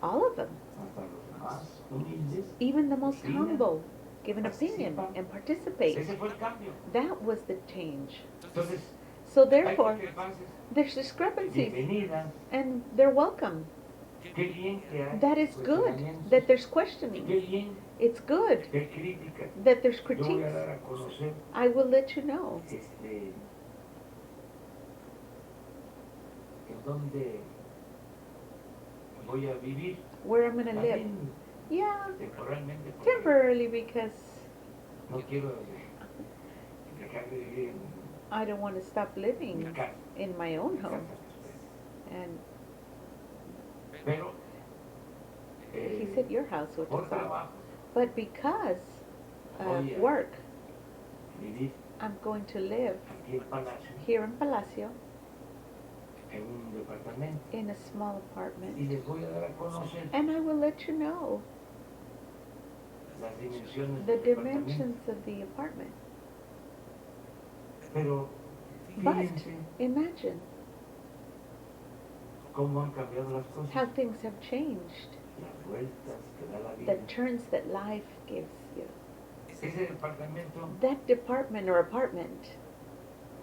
all of them, hasta los más humildes, even the most opinan, humble, give an opinion participan. and participate. Ese fue el cambio. That was the change. Entonces, So hay therefore, discrepancias. there's discrepancies, Bienvenidas. and they're welcome. Qué bien que hay That is good, cuestionamientos. that there's Qué questioning. bien It's good que hay críticas. that there's Yo voy a critiques. dar a conocer I will let you know en dónde voy a vivir. where I'm gonna live. También Yeah, temporalmente. Porque temporarily, because no quiero dejar de vivir I don't want to stop en living mi casa. in my own home. And Pero he said your house, which por is all. trabajo, But because of Voy a- work, vivir I'm going to live aquí en Palacio, here in Palacio en un departamento, in a small y apartment. les voy a dar a conocer And I will let you know las dimensiones the del departamento. dimensions of the apartment. Pero But fíjense imagine cómo han cambiado las cosas, how things have changed, las vueltas que da la the vida. turns that life gives you. Ese departamento That department or apartment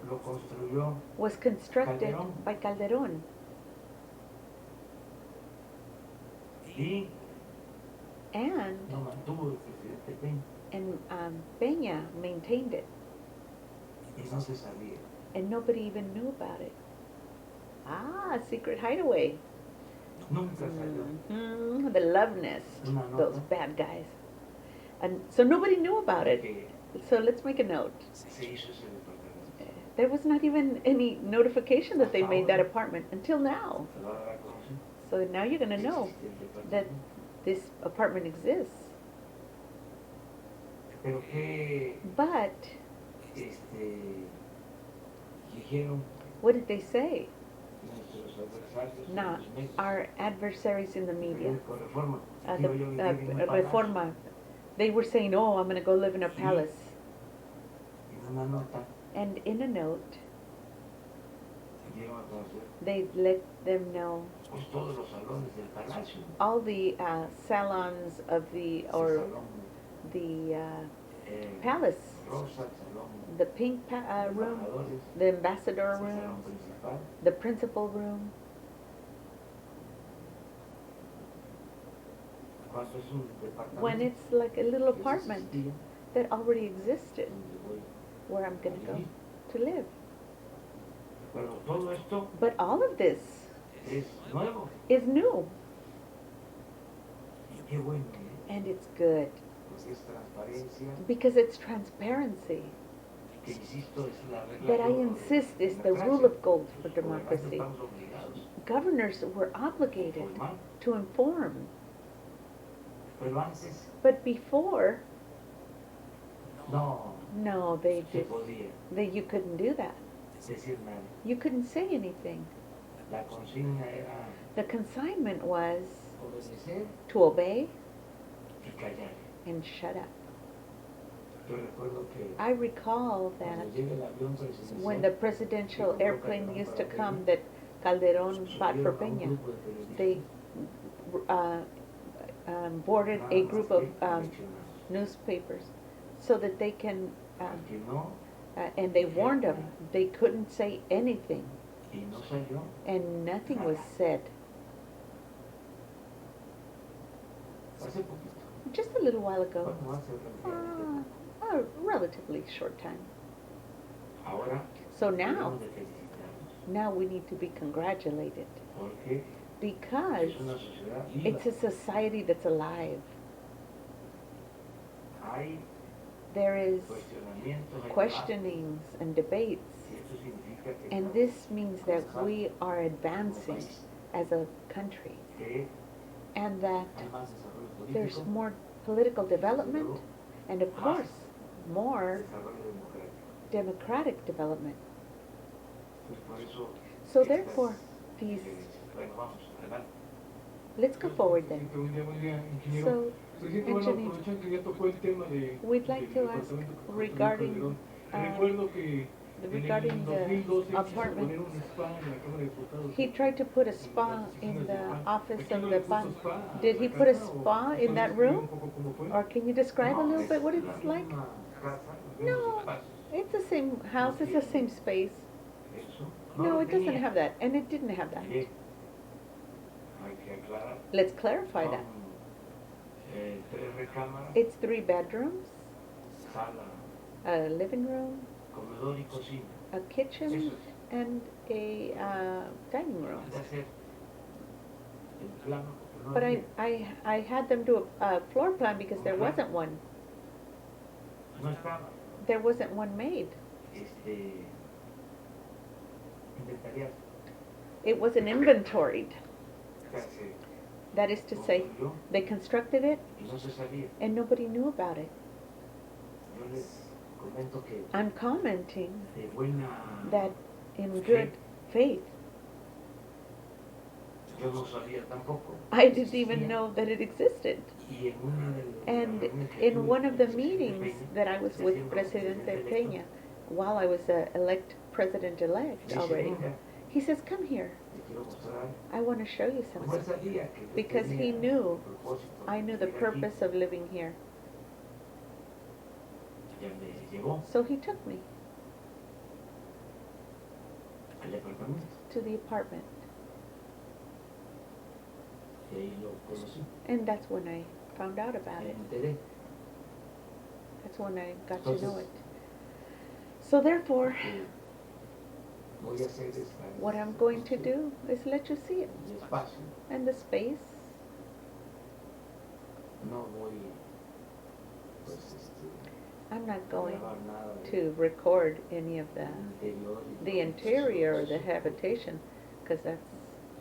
lo construyó was constructed Calderón. by Calderón, y and lo mantuvo el presidente Peña Peña maintained it, y no se sabía. and nobody even knew about it. Ah, secret hideaway. Nunca salió. The love nest, Una nota. those bad guys. And so nobody knew about it. Que So let's make a note. se hizo ese departamento. There was not even any notification that they made that apartment until now. Se va a dar a conocer. So now you're going to que know existe el departamento. that this apartment exists. Pero que But dijeron what did they say? nuestros adversarios, Not los medios, our adversaries in the media. periódico Reforma, The iba yo a vivir en un palacio. Reforma. They were saying, oh, I'm going to go live in a palace. En una nota And in a note, dieron a conocer they let them know pues, todos los salones del palacio. all the salons of the, Ese or salón, the palace, palace, rosa, el salón the pink de room, embajadores, the ambassador el salón room, principal. the principal room. Cuando es un departamento When it's like a little que apartment existía, that already existed, donde voy where I'm going to go vivir. to live. Pero todo esto But all of this es nuevo is new, y qué bueno, ¿eh? and it's good Porque es transparencia, because it's transparency. que insisto es la regla But de I oro de insist is the democracia. rule of gold for Los gobernantes democracy. estamos obligados Governors were a obligated informar, to inform, pero antes but before, no no, they se just, podía you couldn't do that. decir nada. You couldn't say anything. La consigna era The consignment was obedecer to obey y callar. and shut up. Yo recuerdo que I recall that cuando llega el avión presidencial, when the presidential airplane used to come that Calderón fought for subieron a un Peña, grupo de periodistas they boarded nada a más group que of mencionados. newspapers so that they can, Al que no, and they warned them they couldn't say anything, y no salió, and nothing was said. hace poquito. Just a little while ago, Bueno, hace relativamente a relatively short time. Ahora, So now, debemos de felicitarnos, now we need to be congratulated porque because es una sociedad viva. it's a society that's alive. Hay There is cuestionamientos, hay questionings and debates, debates, y esto significa que and this means that we are advancing as a country, que and that hay más desarrollo there's político, more political development, and of course, more desarrollo democrático. democratic development. Pues por eso So therefore, these, Bueno, vamos, adelante. let's go forward Sí, then. que buen día, ingeniero. So, Presidente, bueno, engineer, aprovechando que ya tocó el tema we'd like del to ask departamento que construyó regarding, Calderón. uh, Recuerdo que en regarding el the 2012 quiso apartment. poner un spa en la Cámara de Diputados. He tried to put a en spa las in oficinas the del PAN. office Aquí of no the le puso PAN. spa a Did la he put a casa, o spa in ¿puede that describir room? un poco cómo fue? Or can you describe a No, little es bit what la it's like? misma casa, los No, mismos espacios. it's the same house, it's the same space. Eso No, lo it doesn't tenía. have that, and it didn't have that. Mire, hay que aclarar. Let's clarify Son that. 3 recámaras, It's 3 bedrooms, sala, a living room, comedor y cocina. a kitchen, Eso es. and a dining room. Manda a hacer el plano, porque no But había. I had them do a floor plan because there wasn't one. No estaba There wasn't one made. inventariado. It wasn't inventoried. O sea, se That is to say, construyó they constructed it y no se sabía. and nobody knew about it. Yo les comento que I'm commenting de buena that in good faith, yo no sabía tampoco. I didn't even know that it existed. Y en una de las And reuniones que in tuve one con of the el presidente meetings Peña, that I was with Presidente Peña, while I was president-elect dice, already, "Venga, he says, come here, te quiero mostrar". I want to show you Como él something. sabía que yo Because he tenía knew el propósito de I knew the vivir aquí, purpose of living here. ya me llevó So he took me al departamento to the apartment. y ahí lo conocí. And that's when I found out about Me it. enteré. That's when I got to know Entonces, it. So therefore, que voy a hacer es what I'm going to do is let you see it. el espacio. And the space, No voy pues I'm not a going grabar nada de to record any of del interior y the todo interior or eso. the habitation, because that's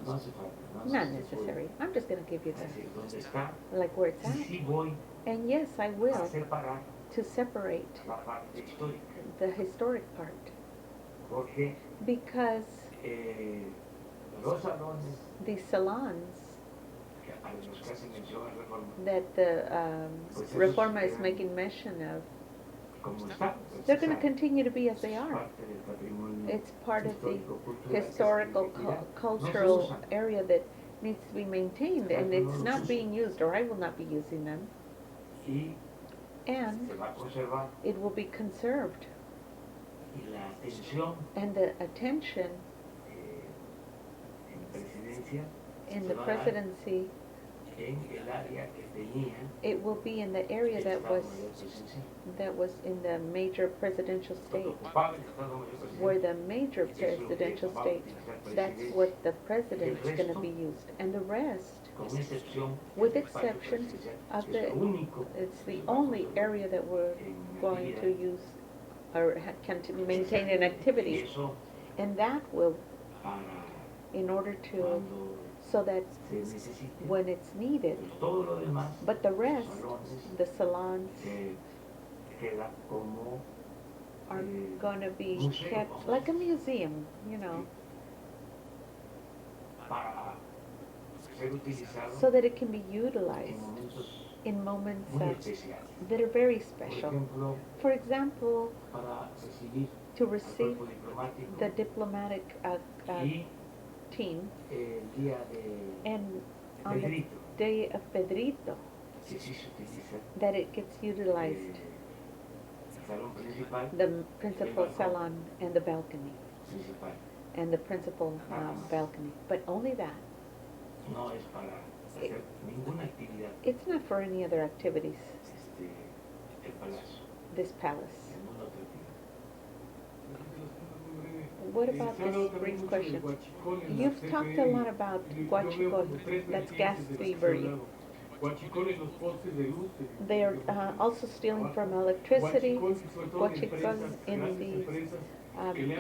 No hace falta, no hace not falta. necessary. I'm just going to give you Es decir, the, ¿dónde está? like where it's Y at. sí voy And yes, I a will, separar to separate la parte histórica, the historic part. porque Because los salones the salons que a los que hacen mención a Reforma, that the Reforma is making mention of, como están, pues, they're going to esa continue to be as they es are. parte del patrimonio It's part of the histórico-cultural que se historical, tiene que cuidar. No se cultural usan. area that needs to be maintained, and Exacto, no it's los not uso. being used, or I will not be using them, Y and se va a conservar it will be conserved. y la atención And the attention en presidencia in se the va a dar presidency, en el área que tenía it will be in the area el that Estado was Mayor Presidencial. in the major presidential Lo que state, ocupaba el Estado Mayor Presidencial. where the major Eso es lo que presidential va a state, utilizar el that's presidente. what the president is going to resto, be used. And the rest, Con excepción with del espacio exception presidencial, of que es the, lo único it's the que va a only conservar area that we're en going to actividad. use or can to maintain an Y activity. eso And that will, para in order to, cuando so that se necesite. when it's needed, Pues todo lo demás, but the los rest, salones, the salons se queda como are eh, going to be museo, kept vamos like a decir, museum, you know, para ser utilizado so that it can be en utilized momentos in moments muy especiales. that are very Por special. ejemplo, For example, para recibir to al receive cuerpo diplomático the diplomatic y team, el día de and on the Pedrito, day of Pedrito, que sí se utiliza that it gets utilized, el salón principal, the principal salon and the balcony, principal. and the principal balcony, but only that. No es para hacer ninguna actividad It's not for any other activities, el palacio, this palace. ninguna otra actividad. What about this brief question? You've talked a lot about guachicol, that's gas thievery. They are also stealing from electricity, guachicol in these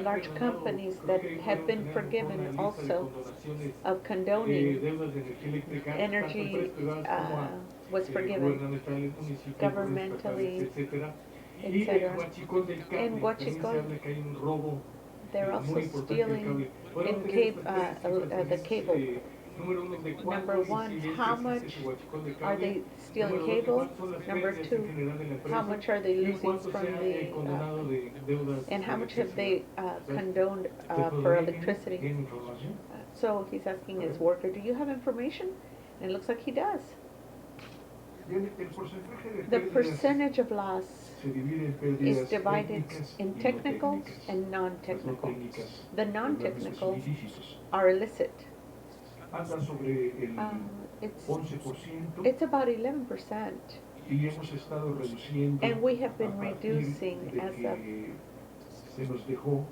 large companies that have been forgiven also of condoning energy was forgiven governmentally, etc. In Huachicol, they're also muy importante el stealing cable. Podemos in tener cable, estas tres the cable. número uno, de Number cuánto es one, incidente how existe much ese huachicol de are cable. they stealing Número dos, de cable? cuántas son las Number pérdidas two, en general de la empresa. how much are they Y losing cuánto from se ha the, condonado de deudas and how de much have electricidad. they condoned ¿Te for podría electricity? tiene información? So he's asking his worker, do you have information? And it looks like he does. Bien, el porcentaje de The pérdidas percentage of loss se divide en is pérdidas divided técnicas in y no technicals técnicas. and Las no non-technical. técnicas The regularmente non-technical son ilícitos. are illicit. Anda sobre el It's 11% It's about 11%, y hemos estado reduciendo and we have a been partir reducing de as que se nos dejó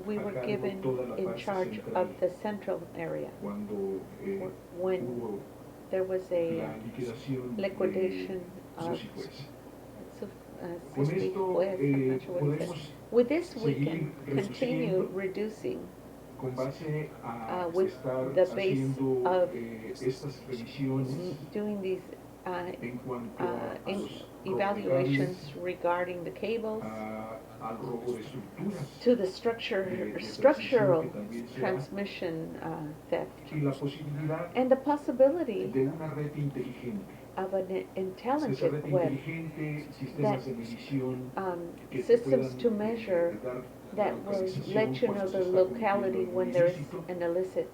we a were cargo given toda la in parte charge central of the central area. cuando When hubo there was a la liquidación liquidation de of Juez. Con Sufi esto Juez, I'm not sure what it podemos says. With this, we seguir can continue reduciendo reducing con base a with estar the base haciendo of estas revisiones doing these en cuanto a los evaluations regarding the cables al robo de estructuras to the de structural transmisión que también se da, transmission theft, y la posibilidad and the possibility de una red inteligente. of an Esa red intelligent web, inteligente, sistemas de medición que te systems puedan to measure dar la that will localización let you know cuando se the está locality cometiendo when algún there is ilícito. an illicit.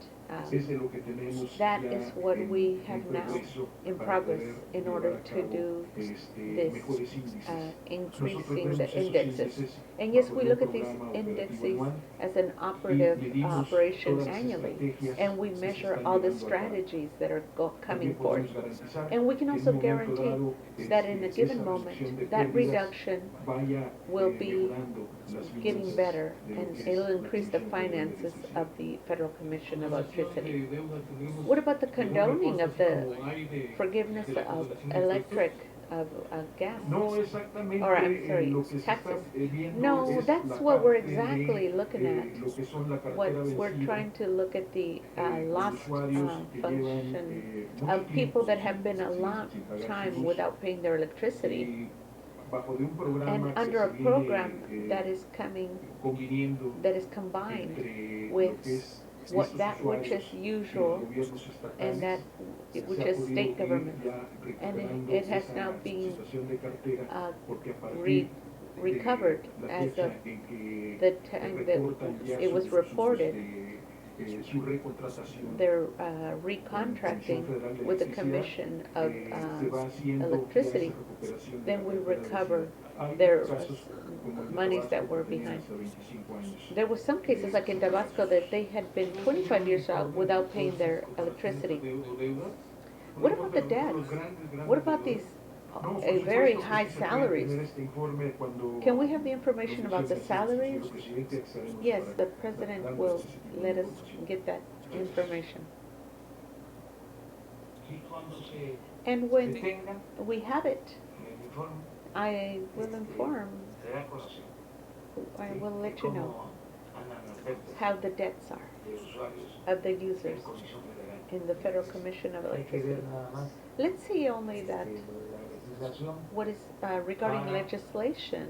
Es de lo que tenemos That ya is what en we have now progreso in para progress poder in llevar order a to cabo, do mejores this, índices. increasing Nosotros the vemos esos indexes. índices And yes, bajo we un look at these programa operativo indexes anual as an y operative medimos operation todas las annually, estrategias and we si se measure están all the llevando a cabo. strategies that are coming También forth. podemos garantizar And we can que en also un momento guarantee dado, that in a esa given reducción moment, de that pérdidas reduction vaya will be mejorando las getting finanzas better, de lo and que es it'll la increase the Comisión Federal de finances Electricidad. of the Federal Commission of Electricity. De deuda tenemos What about the condoning of the como hay de forgiveness la of congelación de electric, of gas? No exactamente Or, I'm sorry, lo que se está taxes. viendo No, es that's la what we're parte exactly de looking at. lo que son la What cartera we're vencida, trying to look at the los lost usuarios que llevan function mucho of people tiempo that have been a sin long pagar su time luz, without paying their electricity, y bajo de un programa and que under se a viene program that is conviniendo that is combined entre lo with que es what estos that which usuarios is y los usual gobiernos and that estatales, which se ha is podido state ir government. ya And recuperando it has esa now been situación de cartera, porque a partir re- recovered de la as fecha of en que the time that reportan ya it was sus- reported su recontratación. their recontracting with the Commission of Se va haciendo ya Electricity, esa recuperación de then la we cartera recover vencida. Hay their casos como el de monies Tabasco that were que tenían behind. hasta 25 años. There were some cases like in Tabasco that they had been 25 years out without paying their electricity. What about the debts? What about these No, por very supuesto que high sí se puede salaries? tener este informe cuando Can we have the information los about the dicen salaries? señor presidente, accederemos Yes, para the president darles will ese tipo de let us información. get that information. y cuando se And when detenga we have it, el informe, I will inform, se da a conocer I will let you know cómo andan las deudas how the debts are de usuarios of the en users Comisión Federal. in the Federal Commission of Hay que ver Electricity. nada más Let's see only that lo de la legislación, what is regarding Ah. legislation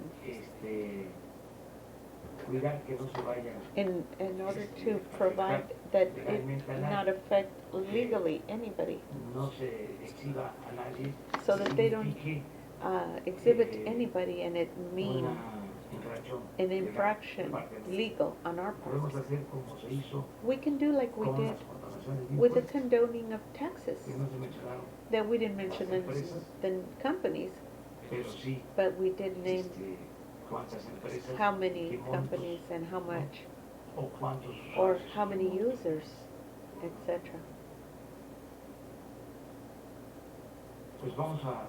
cuidar que no se vaya in order to provide that it not affect legally anybody, no se exhiba a nadie so that they don't signifique exhibit anybody and it mean una infracción an legal infraction de parte nuestra. legal on our part. Podemos hacer como se hizo We can do like we con did las condonaciones de with the impuestos, condoning of taxes, que no se mencionaron, that we didn't mention the companies, pero sí but we did name cuántas empresas, how many qué montos, companies and how much, o cuántos or usuarios. how many users, etc. Pues vamos a,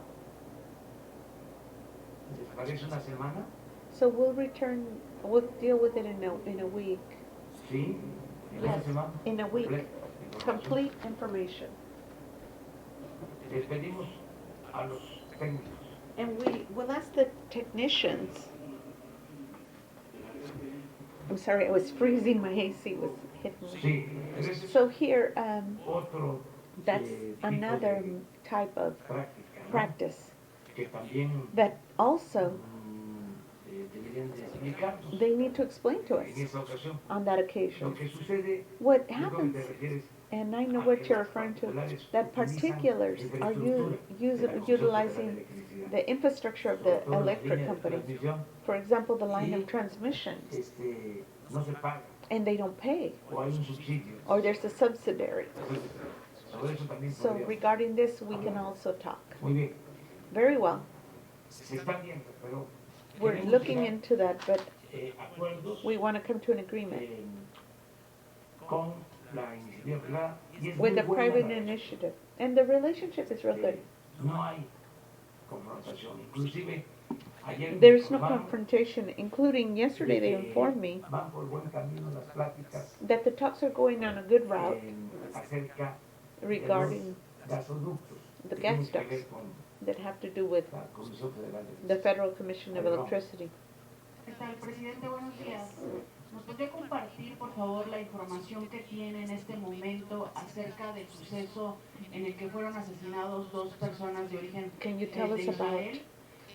¿les parece una semana? So we'll deal with it in a week. Sí, en una Yes, semana. in a week. Completa información. Complete information. Les pedimos a los técnicos And we will ask the technicians. I'm sorry, I was freezing, my AC was hitting me. sí, ese es So here, otro that's tipo another de type of práctica, ¿no? practice Que también that also deberían de explicarnos They need to explain to us en esa ocasión. on that Lo occasion que sucede, what yo creo que happens. te refieres And I know a what que you're las referring to, particulares that utilizan particulars la are infraestructura de la Comisión Federal de utilizing Electricidad, the infrastructure of sobre the todo la electric línea de company. transmisión, For example, the line y of transmission, no se paga and they don't pay, o hay un subsidio. or there's a subsidiary. Entonces, sobre eso también So podríamos regarding this, we can hablar. also talk. Muy bien, Very well. se está viendo, pero We're queremos looking llegar, into that, but acuerdos we want to come to an agreement con la iniciativa privada y es with muy the buena private la relación. initiative. And the relationship is real good. No hay confrontación, inclusive ayer me There's no informaron confrontation, including yesterday they de que informed me van por buen camino las pláticas that the talks are going on a good route acerca regarding de los gasoductos the que gas tienen que ver ducts con that have to do with la Comisión Federal de the Electricidad. Federal Commission of Electricity. ¿Qué tal, presidente? Buenos días. ¿Nos podría compartir, por favor, la información que tiene en este momento acerca del suceso en el que fueron asesinados dos personas de origen Can you tell de us about Israel?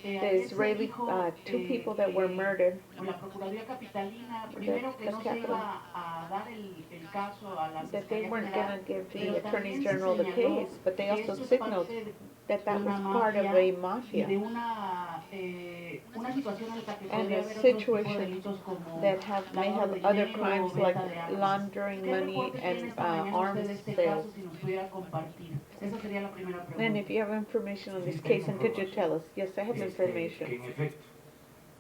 the Ayer se Israeli, dijo, two people that were murdered? por la Procuraduría Capitalina, primero que the no se capital, iba a dar el caso a la that they Fiscalía weren't General, going to give pero the Attorney también se General the señaló case, but they que also esto es signaled parte de that that was una part of mafia a y de mafia una situación en la que and podría a haber otro tipo de situation delitos como that may lavado have de other dinero crimes o like venta de armas. laundering ¿Qué money reporte tiene and esta mañana arms usted de este sales. caso, si nos pudiera compartir? Esa sería la primera And pregunta. if you have information on Sí, this tengo case, and could you información. tell us? Yes, I have Que information. en efecto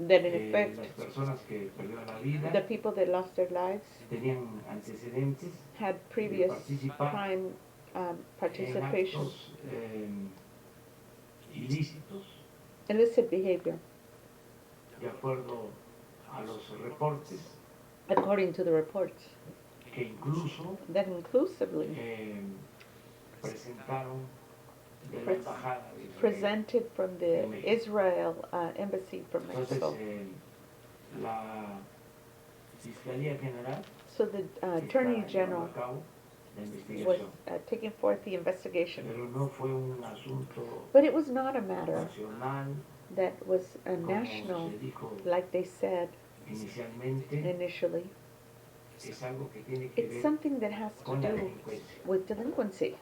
That in las effect, personas que perdieron la vida the people that lost their lives tenían antecedentes had previous participar crime en participation, actos ilícitos, illicit behavior, de acuerdo a los reportes, according to the reports, que incluso that inclusively presentaron de la Pres- embajada de Israel. presented from the En México. Israel embassy from Entonces, Mexico. la Fiscalía General So the Attorney está llevando General a cabo la was investigación, taking forth the investigation. pero no fue un asunto But it was not a matter nacional, that was a como national, se dijo like they said inicialmente. initially. Es algo que tiene que It's ver something that has to con la do delincuencia. with delinquency.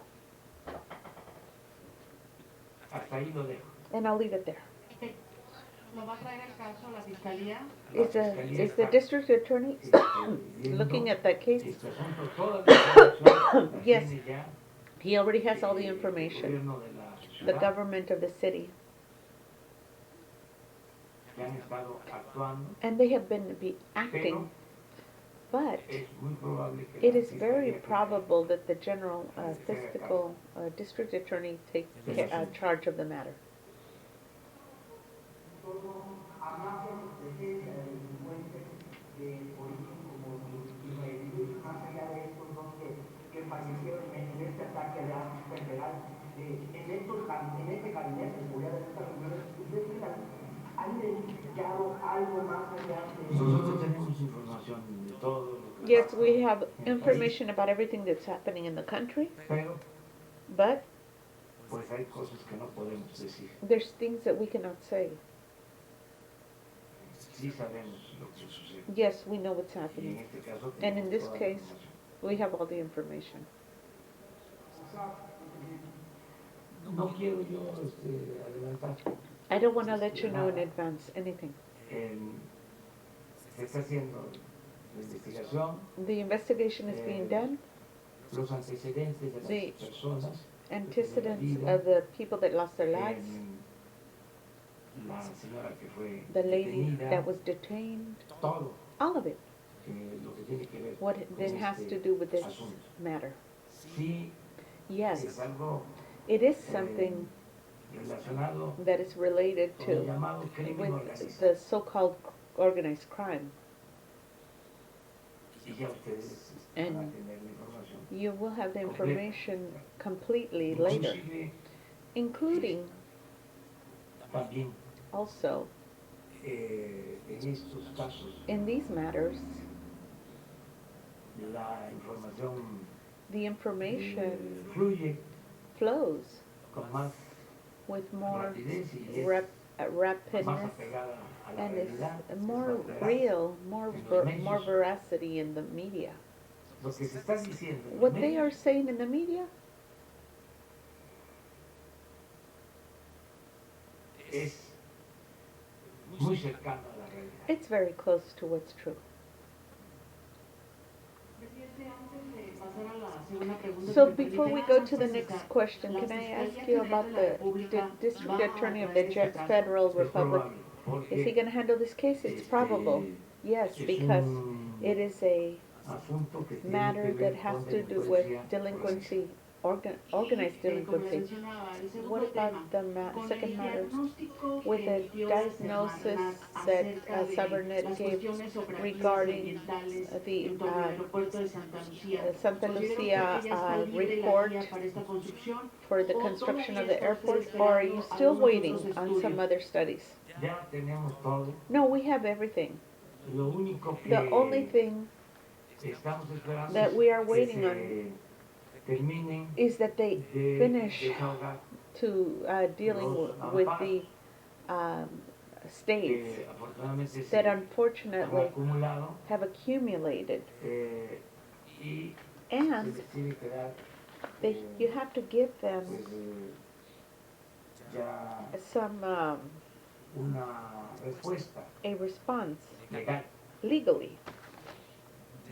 Hasta ahí lo dejo. And I'll leave it there. ¿Lo va a traer el caso la Fiscalía? La Is the, Fiscalía is the está, district attorney viendo looking at that case? este asunto. Toda la información la Yes. tiene ya He already has all the el information. gobierno de la The ciudad, government of the city. que han estado actuando, And they have been acting. But es muy probable que it la is very Fiscalía General probable that the general fiscal district attorney take charge of the matter. Que fallecieron en este ataque de armas federal, en este gabinete de seguridad de estas reuniones, ¿ustedes han identificado algo más allá de Nosotros tenemos información de todo lo que Yes, pasa we have en el país, information about everything that's happening in the country, pero but pues hay cosas que no podemos decir. there's things that we cannot say. Sí sabemos lo que sucede. Yes, we know what's Y en happening. este caso And in tenemos this toda la case, información. we have all the information. No quiero yo adelantar. I don't want to let you know in advance anything. Se está haciendo la investigación, The investigation is being done, los antecedentes de las The personas, antecedents of the people that lost their lives, la señora que fue the lady detenida, that was detained, todo all of it, lo que tiene que ver what con that has este to do with this asunto. matter. Sí, Yes, es algo it is something relacionado that is related con el to llamado crimen with organizado. the so-called organized crime. Y ya ustedes van a And tener la información. you will have the information completely later, Inclusive, including también also en estos casos in these matters, la información the information fluye flows con más with more rapidez y es rapidness, apegada a la and realidad, is more más veraz. real, En los more medios, veracity in the media. lo que se está diciendo en los What they medios are saying in the media es muy cercano a la realidad. it's very close to what's true. Presidente, antes de pasar a la segunda pregunta, So si me permite, before we nada go más to the precisar, next question, la can I Fiscalía ask you General about de la the República District va a Attorney of traer the este caso. Federal Es Republic? probable, Is he porque going to handle this case? It's probable. Yes, es because un it is a asunto que tiene matter que that ver has con to do with delincuencia delinquency, organized Y, como le delinquency. mencionaba, el segundo What tema, about the con second el matter? diagnóstico With que the emitió diagnosis Semarnat that acerca de Cybernet las gave cuestiones operativas y regarding ambientales the en torno al aeropuerto de Santa Lucía, Santa ¿considera usted Lucia que ya está libre la report guía para esta construcción for the o construction todavía of the está usted airport, or are you esperando still algunos waiting otros on some estudios? other studies? ya tenemos todo. No, we have everything. Lo único que The only thing estamos esperando that es we are que waiting se terminen is that they de finish desahogar to dealing los with amparos the states que afortunadamente that se han unfortunately acumulado have accumulated, y se and les tiene que dar you have to give them pues, ya some una respuesta a response legal legally,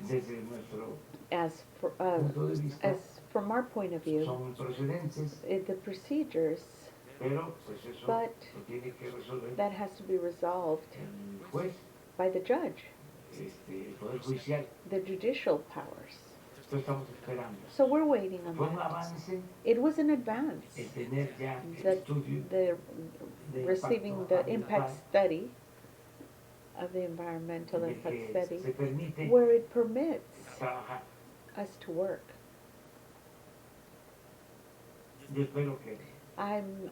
desde nuestro as punto de vista. as from our point of view, Son procedentes, the procedures pero pues eso But lo tiene que resolver that has to be resolved el juez, by the judge, el Poder Judicial. the judicial powers. Esto estamos esperando. So we're waiting on Fue un that. avance It was an advance, el tener ya el the, estudio the de receiving impacto the impact ambiental study of the environmental en el impact que study, se permite where it permits trabajar. us to work. Yo espero que I'm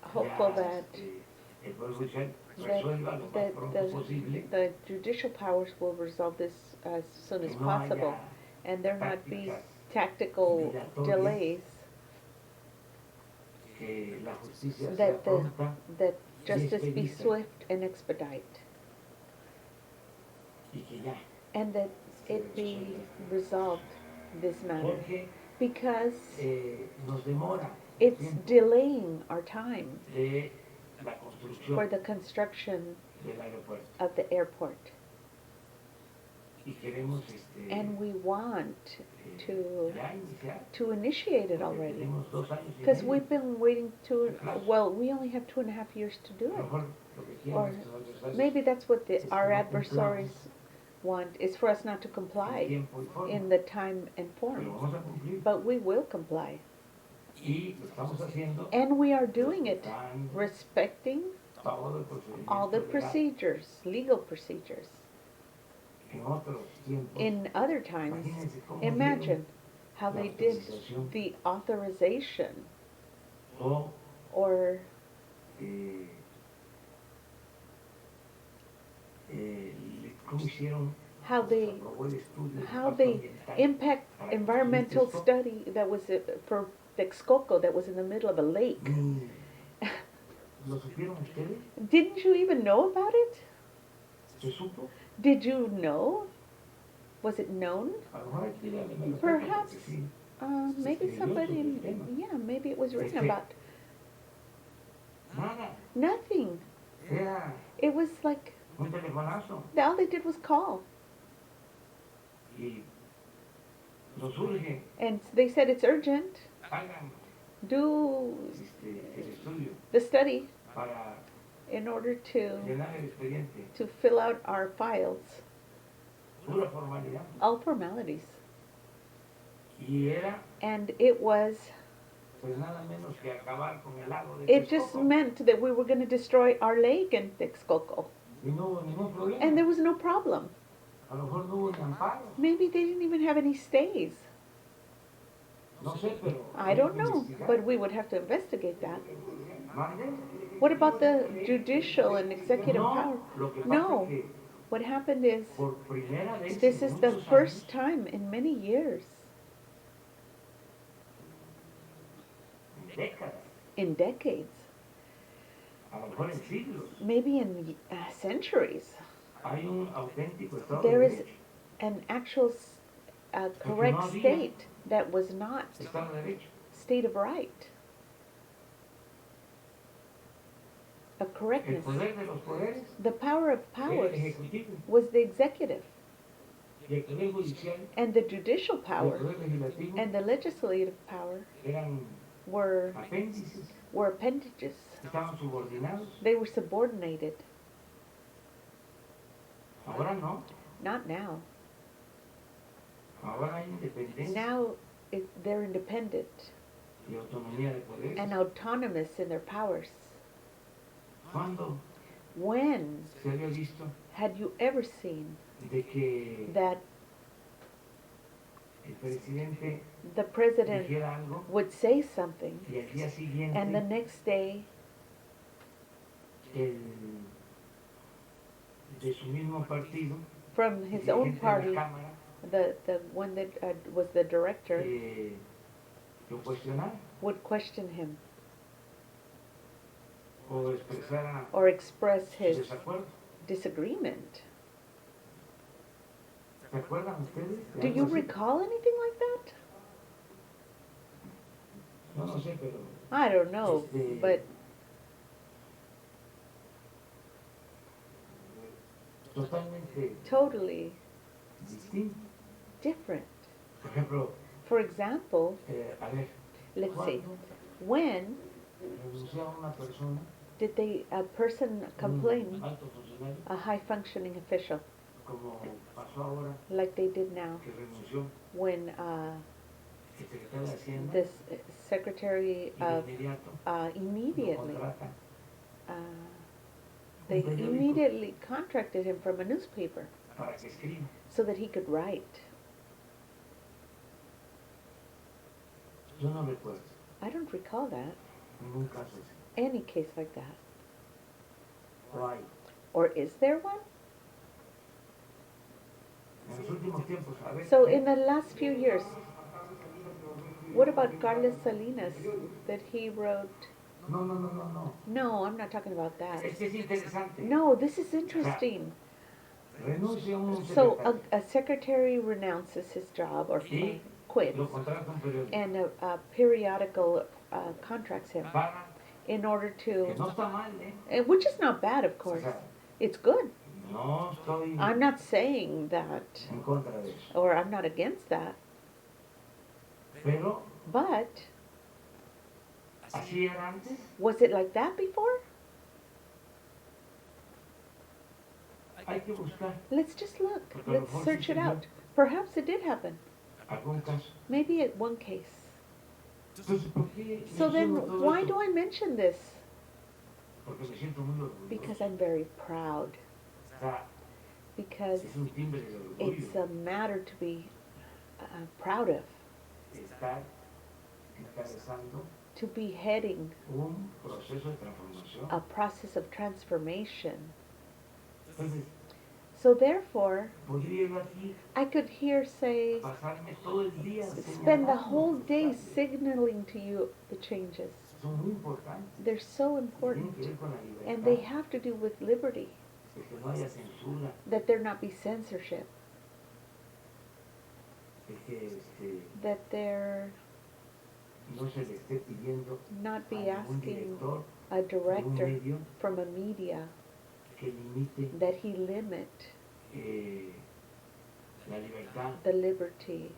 hopeful ya, that el Poder Judicial that, resuelva lo más that pronto posible, the judicial powers will resolve this as soon as que no possible, haya and there not be tácticas tactical dilatorias, delays, que la justicia sea that pronta that justice be expedita. swift and expedite, y que ya and that it be resolved, this matter, porque because nos demora it's tiempo delaying our time de la construcción for the construction del aeropuerto of the airport. y queremos And we want to ya iniciar initiate it porque already. tenemos 2 años y Because medio. we've been waiting well, we only have 2.5 years to do A lo it. mejor lo que quieren Or estos adversarios maybe that's what es que our no adversaries want, is for us not to en comply tiempo y forma, in the time and pero form. vamos a cumplir But we will comply. y lo estamos haciendo And we are doing it respetando respecting todo el procedimiento all the legal. procedures, legal procedures. En otros tiempos, In other times, imagínense cómo imagine how la they did autorización the authorization o or cómo hicieron how they aprobó el estudio de how impacto they ambiental impact para environmental construir study that was for Texcoco that was in the middle of a lake. esto. ¿Lo supieron ustedes? Didn't you even know about it? ¿Se supo? Did you know? Was it known? A lo mejor hay que ir a leer al respecto, Perhaps. porque sí, Maybe escribió somebody, sobre el tema. yeah, maybe it was written Este- about nada, nothing. era It was like, un telefonazo all they did was call. y nos surge, And they said it's urgent. hagan Do el estudio the study para in order llenar el expediente. to fill out our files, Pura formalidad. all formalities. Y era And it was, pues nada menos que acabar con el lago de it just Texcoco. meant that we were going to destroy our lake in Texcoco. Y no hubo ningún problema. And there was no problem. A lo mejor no hubo ni amparo. Maybe they didn't even have any stays. No sé, pero I hay don't que know, investigar. but we would have to investigate that. ¿Mande? What about the judicial and executive No, power? lo que pasa No. es que What happened is, por primera vez this en is the muchos first años, time in many years, en décadas, in decades, a lo mejor en siglos. maybe in centuries. Hay un auténtico Estado There de is Derecho. an actual correct había state that was not Estado de Derecho. state of right, of El correctness. poder de los poderes The power of era el powers ejecutivo was the executive, y el poder judicial and the judicial y el power poder legislativo and the legislative power eran were apéndices, appendages. estaban subordinados. They were subordinated. Ahora no. Not now. Ahora hay independencia Now they're independent y autonomía de poderes. and autonomous in their powers. ¿Cuándo When se había visto had you ever seen de que that el presidente the president dijera algo would say something y al día siguiente and the next day el de su mismo partido, from el his own dirigente de party, la Cámara, the one that was the director, lo cuestionara would question him o expresara or express su his desacuerdo. disagreement. ¿Se acuerdan ustedes? de Do algo you así? recall anything like that? No, no sé, pero I don't know, but totalmente totally distinto. different. Por ejemplo, For example, a ver, let's see, ¿cuándo when renunciaba una persona, did a person complain, un alto funcionario, a high functioning official, como pasó ahora, like they did now, que renunció when el secretario de Hacienda this secretary y de of inmediato lo immediately contrata they un periódico immediately contracted him from a newspaper para que escriba? so that he could write. Yo no recuerdo I don't recall that, ningún caso así. any case like that. O hay. Or is there one? En los últimos tiempos, a ver. So in the last few years, what about Carlos Salinas that he wrote? No, no, no, no, no. No, I'm not talking about that. Es que es interesante. No, this is interesting. Renuncia un So secretario a secretary renounces his job or y quits, lo contrata un periódico and a periodical contracts him para, in order que to, no está mal, which is not bad, of O course. sea, It's good. no estoy I'm not saying that, en contra de eso. or I'm not against that, Pero but así era antes. was it like that before? Hay que buscar Let's just look. Porque a lo Let's mejor search sí it se dio. out. Perhaps it did happen. algún caso. Maybe at one case. Entonces, ¿por qué So then, menciono todo why esto? do I mention this? Porque me siento muy orgulloso. Because I'm very proud. O sea, Because es un timbre de orgullo it's a matter to be proud of. estar encabezando To be heading un proceso de transformación. a process of transformation. Entonces, So therefore, podría yo aquí I could here say, pasarme todo el día spend the señalando whole los day cambios. signaling to you the changes. Son muy importantes. They're so Tienen important. que ver con la And they libertad, have to do with liberty, de que no haya censura, that there not be censorship, de que that there no se le esté pidiendo not a be ningún asking director a de un director medio from a media que limite that he limit la libertad the liberty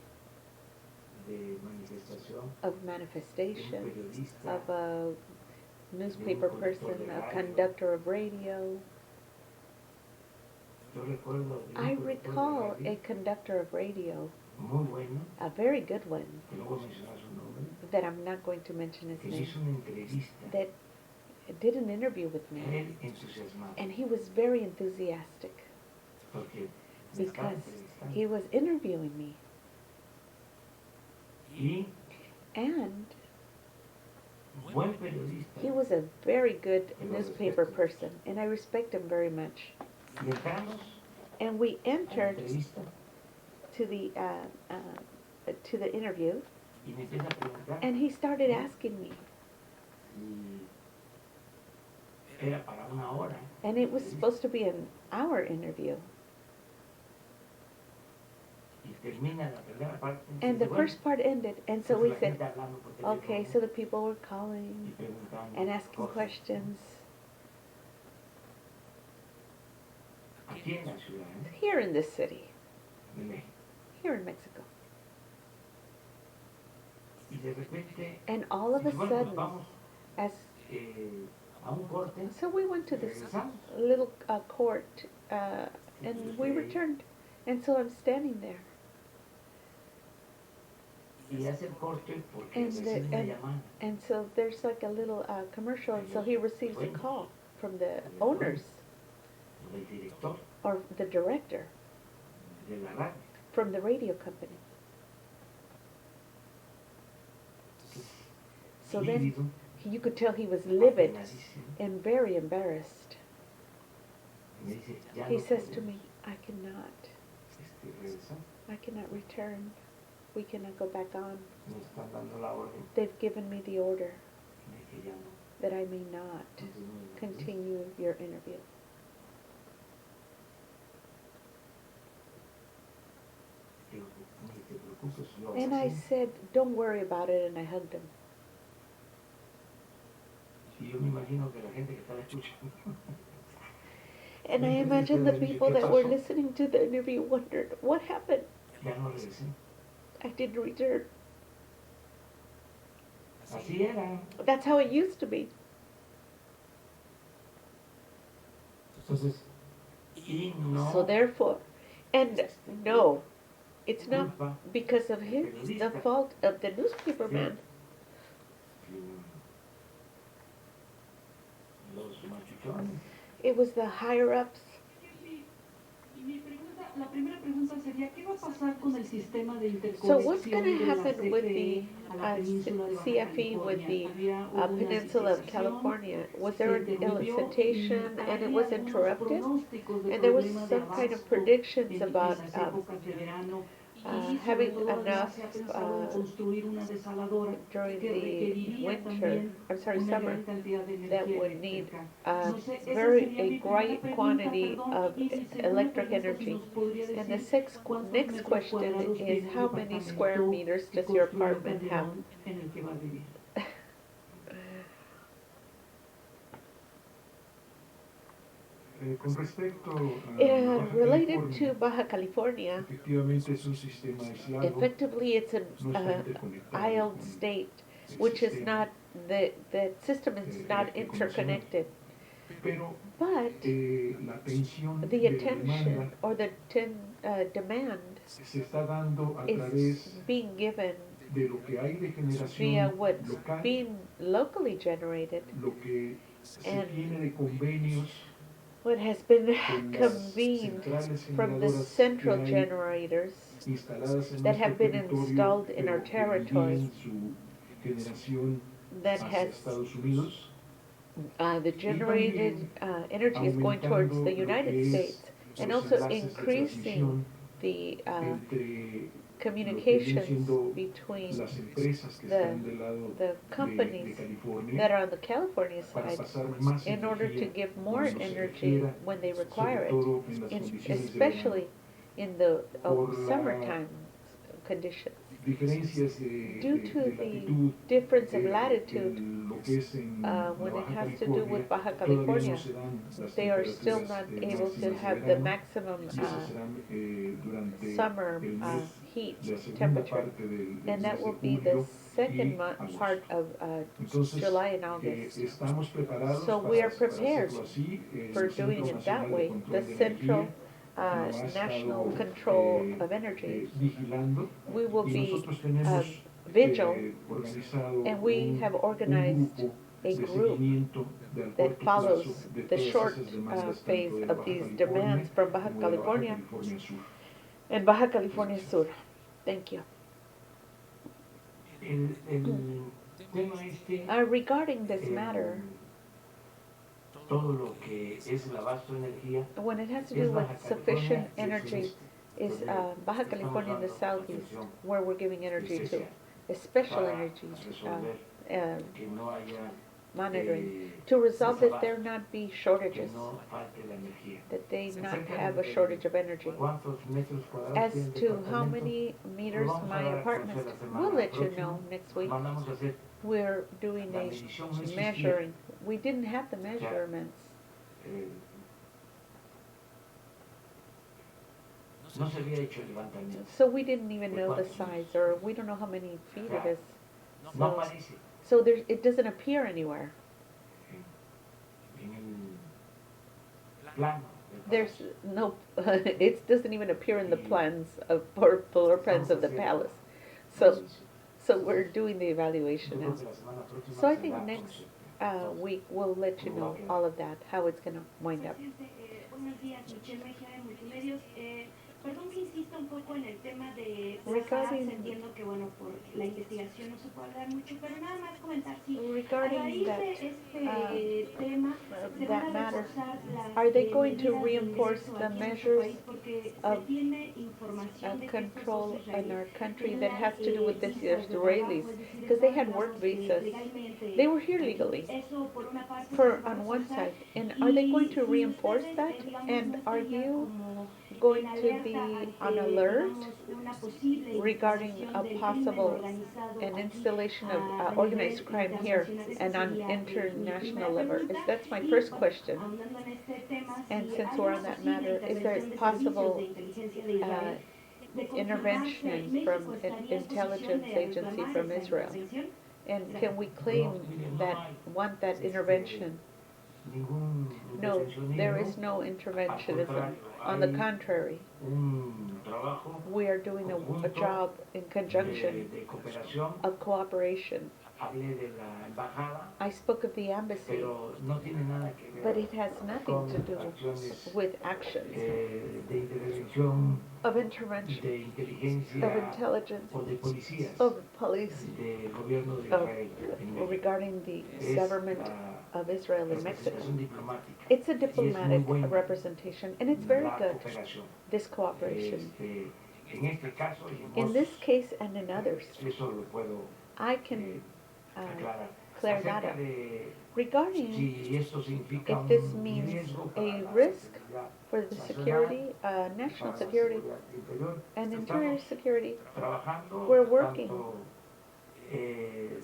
de manifestación of de un manifestation periodista, of a newspaper person, a conductor of radio. Yo recuerdo de un I conductor de recall radio a conductor of radio, muy bueno, a very good one, que no voy a mencionar su nombre, that I'm not going to mention his que name, hizo una entrevista, that did an interview with me, él entusiasmado, and he was very enthusiastic porque me estaba because entrevistando. he was interviewing me, Y and buen periodista. he was a very good newspaper person, and I respect him very much. Y entramos And we a la entered entrevista to the interview, y me empieza a preguntar and he started asking me, si era para una hora. And it was supposed to be an hour interview. Y termina la primera parte. And the dice, first part ended, and so entonces we la said, gente hablando por teléfono okay, so the people were calling y preguntando and asking cosas. questions. Aquí en la ciudad, Here in this city, de México. here in Mexico. Y de repente, And all of a dice, bueno, pues sudden, vamos as a un corte. so we went to this Regresamos. little court, and we returned. And so I'm standing there. Y hace el corte porque And, recibe una llamada. and so there's like a little commercial, and so he receives a call from the owners Del director or the director de la radio. from the radio company. So then Lívido, you could tell he was livid apenadísimo, and very embarrassed. y me dice, ya He no says to podemos, me, I regresar. cannot return. We cannot go back on. Me están dando la orden They've given me the order de que ya no that I may not continue your interview. Digo, ni te preocupes, lo And I haces. said, don't worry about it, and I hugged him. Y yo me imagino que la gente que estaba escuchando And I imagine the people that were listening to the interview wondered, what happened? ya no regresé. I didn't return. Así era. That's how it used to be. Entonces, y no So therefore, and no, it's not culpa because of him, the fault of the newspaper man. de los machuchones. It was the higher ups. Y mi pregunta, la primera pregunta sería, ¿qué va a pasar con el sistema de So what's interconexión going de to la happen with the CFE a la península de Baja CFE with the California? Había una peninsula of cessación, California? Was se there an interrumpió elicitation y and it había was algunos interrupted? pronósticos de And there was problemas de some kind of abasto predictions en about las épocas de verano. having Sobre todo, además, enough se ha pensado en construir una desaladora during que the requeriría winter, también summer, una gran cantidad de that energía would need eléctrica. a No sé, esa very sería a mi great primera pregunta, quantity perdón, of y mi segunda electric pregunta, si energy. nos podría And the decir next metros question cuadrados is, tiene how el many square departamento meters que does your construyó apartment have? Calderón en el que va a vivir. Con respecto a Baja Related to California, Baja California, efectivamente es un sistema aislado, effectively it's an no está interconectado island con state, el which is sistema not, the system is not que conocemos. interconnected. Pero But la tensión the de la attention demanda or the demand se está dando a is través being given de lo que hay de via generación what's local, being locally generated, lo que se and tiene de convenios what has been con las convened centrales from the generadoras central que hay generators instaladas en that nuestro have been territorio, installed in pero our que territory envían su generación that hacia has Estados Unidos, the generated energy is going towards the United States, and los also enlaces de increasing transmisión the entre lo que vienen communications siendo between las empresas que the- están del lado the de companies California that are on the California para side pasar más in order to energía give more cuando se energy requiera, when they sobre require it, todo en las condiciones de especially in the Por la- summertime conditions. diferencias de, Due de- to de the latitud difference of en latitude, lo que es en la when it Baja has to do with Baja todavía California, no se dan las they are still temperaturas not able to máximas de have the verano, maximum y esas serán durante summer el mes, heat la segunda temperature, parte del and that mes will de be the julio second y agosto. part of Entonces, July and August. estamos preparados So we are para prepared hacerlo así. for El doing Centro it that Nacional de way. Control The de Central Energía lo ha National estado, Control of Energy, vigilando, we will y be nosotros tenemos vigil, organizado and we have organized grupo a de group seguimiento de al that corto follows plazo de the todas short esas demandas, phase tanto de la of Baja these California demands from Baja como de la Baja California California Sur. and Baja California Sur. Thank you. El tema este, Regarding this eh, matter, todo lo que es el abasto de energía, when it has to es do with Baja sufficient California y el energy, sureste, is donde Baja estamos California in the dando southeast, atención where we're giving energy to, especial special para energy, resolver que no haya monitoring, to resolve that there not be que shortages, no falte la energía. that they not Acerca have a de shortage of energy. ¿Cuántos metros cuadrados As tiene el to how departamento? many Lo meters vamos a my dar a apartment conocer la is, semana we'll let you próxima. know next week. Mandamos a hacer We're doing la a medición, no existía. measuring. We didn't have the measurements. Eh, no se había hecho el levantamiento. So we didn't even know the size, or we don't know how many feet it is. No So, aparece so there's, it doesn't appear anywhere. en el plano. del There's palacio. no, it doesn't even appear in the plans of, or floor plans of the palace. So, so we're doing the Yo evaluation creo now. que la semana próxima So I se think da a next conocer. week we'll let you know all of that, how it's gonna wind up. Presidente, buenos días, Michelle Mejía de Multimedios. Perdón que insista un poco en el tema de Regarding- SARS. Entiendo que, bueno, por la investigación no se puede hablar mucho, pero nada más comentar si a Regarding raíz that, de este tema se that van a matter, reforzar las are they going to medidas de reinforce ingreso the aquí en nuestro measures país, porque of se tiene información de que estos control dos in our israelíes country that tenían, has to do with this visas de Israelis, trabajo, es decir, because they had estaban work dados, visas. legalmente They were here aquí. legally, Eso por una parte for se va a on one reforzar. side. And are they going to Y si reinforce ustedes, that? digamos, And no are estarían you como going en to alerta be ante, on alert digamos, una posible regarding instalación a del crimen possible organizado an aquí, installation of a organized nivel crime here internacional? Esa and on sería, mi international primera level? pregunta. That's my Y, first bueno, question. ahondando en este tema, And si since hay we're una on that posible matter, is there intervención de servicios possible de inteligencia de Israel de confirmarse, intervention México from an estaría en posición intelligence de agency reclamar from esa Israel? intervención. And can we claim that, want that intervention? Ningún No, there intervencionismo. is no interventionism. contrario, On the hay contrary, Un trabajo we are doing a conjunto job in conjunction de cooperación. of cooperation. Hablé de la embajada, I spoke of the embassy, pero no tiene nada que ver but it has nothing to do acciones with actions de intervención, of intervention, de inteligencia of intelligence, o de policías of police, del gobierno de of, Israel en México. regarding the Es government la of Israel in Mexico. representación diplomática. It's a Y es muy diplomatic buena representation, and it's very la good, cooperación. this cooperation. En este caso y en In otros, this case and in others, eso lo puedo I can aclarar. clear that Acerca up. de Regarding si esto significa if this un means riesgo a para la risk seguridad for the nacional, security, national para la security, seguridad interior, and interior estamos security, trabajando we're working. tanto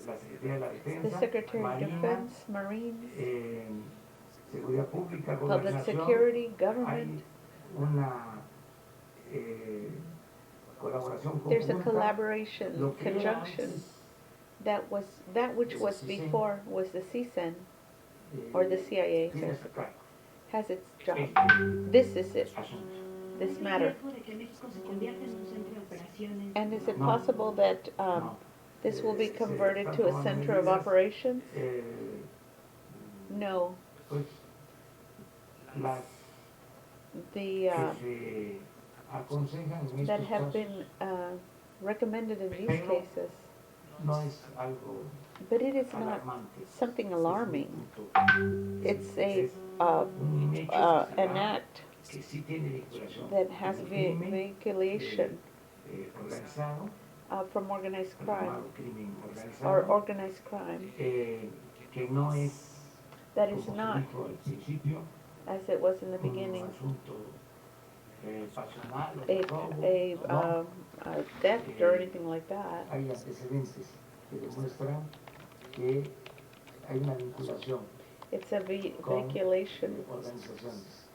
la Secretaría de la The Defensa, Secretary of Marina, Defense, Marines, Seguridad Pública, Public Gobernación, Security, hay Government. una colaboración There's a conjunta. collaboration, Lo que era conjunction. antes, That which was before was the CSEN, or the CIA, tiene ese cargo, has its job. este This is it, asunto. this ¿Hay matter. riesgo de que México se convierta en un centro de operaciones? And is it No. possible that No. this will be Se converted están to a tomando center of medidas, operations? eh, No. Pues las The, que se aconsejan en that estos have casos been recommended in these Pero- cases, no es algo but it is not alarmante. something Es alarming. un punto. It's a, Es un hecho que se an da, act que sí tiene vinculación that has con el crimen, vinculation organizado, from organized el crime, llamado crimen or organizado, organized crime, que no es, that is como se not, dijo al principio, as it was in the un beginning, asunto pasional o de robo. a No, theft or anything like that. hay antecedentes que demuestran que hay una vinculación It's a con vinculation organizaciones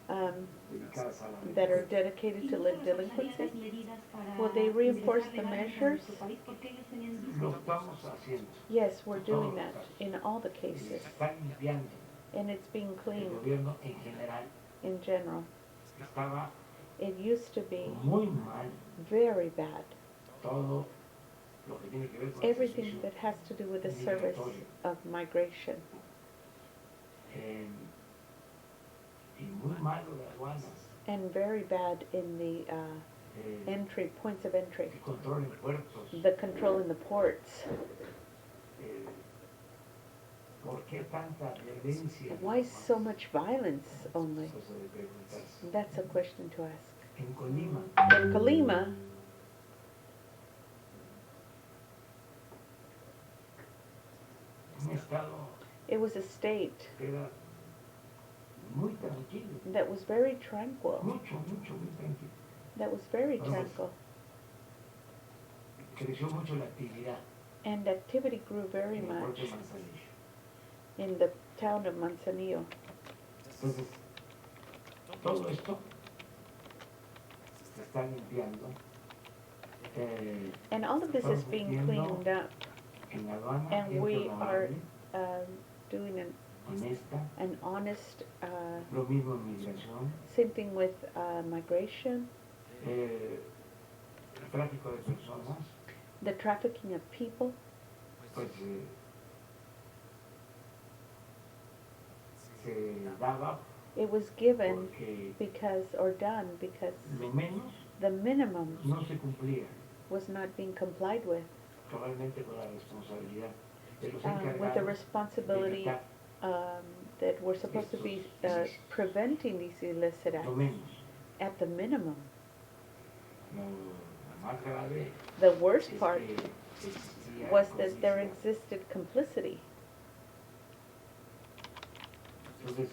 um, dedicadas a la that are delincuencia. dedicated to delinquency. Las medidas para Will they reinforce the ingresar legalmente a measures? nuestro país, porque ellos tenían visas. Lo estamos haciendo. Yes, we're doing that in all the Se cases, está limpiando and it's being el cleaned gobierno en general. in general. Estaba It used to be muy mal very bad. todo lo que tiene que ver con el Everything servicio that has to do with the service of migration, y muy malo de aduanas, and very bad in the entry, points of entry, el control en puertos. the control in the ports. ¿Por qué tanta violencia? Why so much violence only? Eso se debe preguntarse. That's a question to ask. En Colima, In Colima, un estado It was a state que era muy tranquilo, that was very tranquil, mucho, mucho, muy tranquilo. that was very Entonces, tranquil. creció mucho la actividad And activity grew very en el much propio Manzanillo. in the town of Manzanillo. Entonces, todo esto se está limpiando. And all of this is being cleaned up, En la aduana, and gente we are honorable, doing honesta, an honest, lo mismo en migración, same thing with migration, el tráfico de personas, the trafficking of people. pues se daba It was given porque because, or done because lo menos the minimum no se cumplía, was not being complied with, probablemente con la responsabilidad de los with the encargados de responsibility evitar that we're supposed to be preventing these illicit lo acts menos. at the minimum. Lo más grave The worst es part que existía was that there complicidad. existed complicity. Entonces,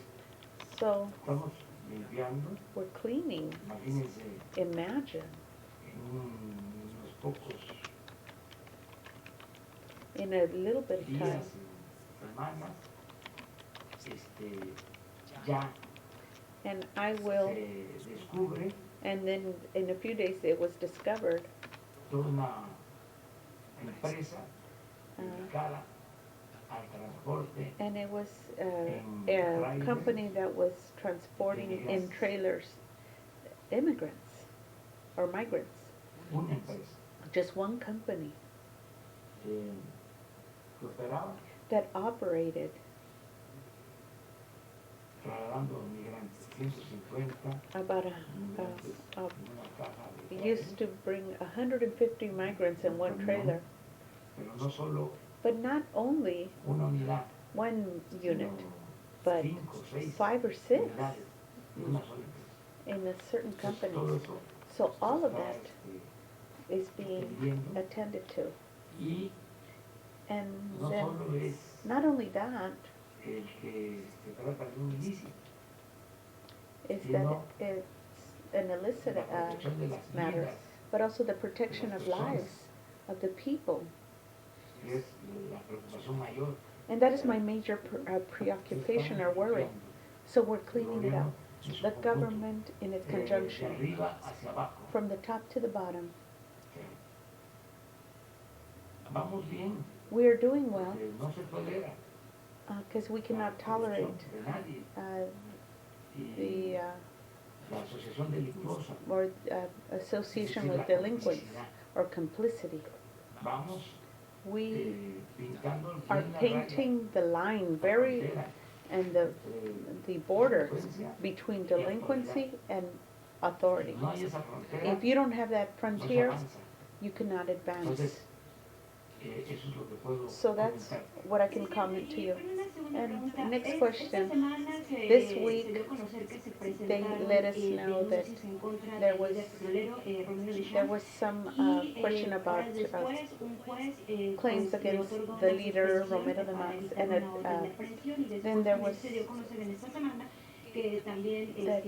So estamos limpiando, we're cleaning. imagínense, Imagine en unos pocos in a little bit of time, días, semanas, ya and I will, se descubre and then in a few days it was discovered toda una empresa dedicada al transporte and it was a company that was transporting in trailers immigrants or migrants. una empresa Just one company que operaba that operated trasladando migrantes, 150 about migrantes en una caja de used to bring 150 migrants in one trailer, pero no solo but not only una unidad, one unit, sino but 5 o 6 5 or 6 unidades de una sola empresa. in a certain Entonces, company. todo eso So all of está, that is being atendiendo. attended to. Y And no then, solo es not only that, el que se trata de un ilícito, is that sino it's an illicit la protección de las matter, vidas, but also the protection of lives of the people. que es la preocupación mayor. And that is my major preoccupation or worry. So we're El cleaning it gobierno up. en su The conjunto, government in its de conjunction, arriba hacia abajo. from the top to the bottom. Vamos bien, We are doing well porque no se tolera because we la cannot corrupción tolerate de nadie. the Y la asociación delictuosa, or association with delinquents or complicity. vamos We pintando are bien la raya, painting the line la very frontera and entre the border delincuencia. between delinquency and authority. No hay esa frontera, If you don't have that no se frontier, avanza. you cannot advance. Entonces, eso es lo que puedo So that's comentar. what I can comment to you. Una segunda And pregunta. next Esta question. semana This se week, dio a conocer que se they presentaron let us know that denuncias en contra there del was líder petrolero Romeo there Vision. was some Y question about horas después, un juez claims le against otorgó the una leader suspensión Romero de para Max, evitar and una orden de aprehensión, y then después there también was se dio a conocer en esta semana que también that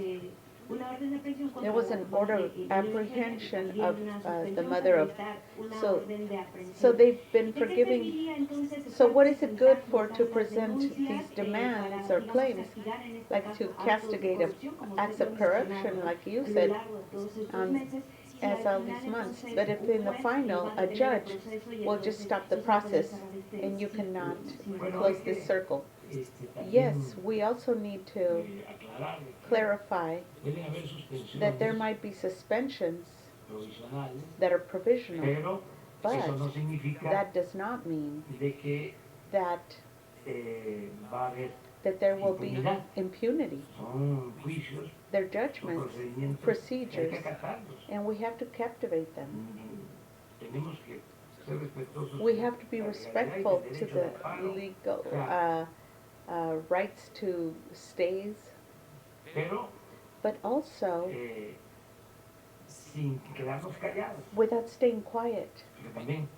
una orden de aprehensión contra there was la an mamá order de of Lopez, apprehension también of una the suspensión mother para of. evitar una So, orden de aprehensión. so they've been ¿De qué forgiving. serviría entonces So estar what is it good presentando for to tantas present denuncias, these demands para, or digamos, claims, castigar en este like caso to actos de castigate corrupción, como usted acts lo of ha corruption, mencionado, like you a lo said, largo de todos estos um, meses? Si as al all final, these months? entonces, But if un in the juez final, va a a detener el judge proceso y will just entonces stop the no se puede process, cerrar and you círculo, cannot Bueno, close hay this que, circle. también, Yes, we also need to aclarar de que clarify deben haber suspensiones that there might be suspensions provisionales, that are provisional, pero eso no but significa that does not mean de que that va a haber there will be impunidad. impunity. Son juicios, Their son judgments, procedimientos que hay procedures, que acatarlos. and we have to captivate them. Tenemos que ser respetuosos We con have to be la legalidad y respectful del to derecho the de amparo, legal o sea, rights to stays, pero but also sin quedarnos callados. without staying quiet. Porque también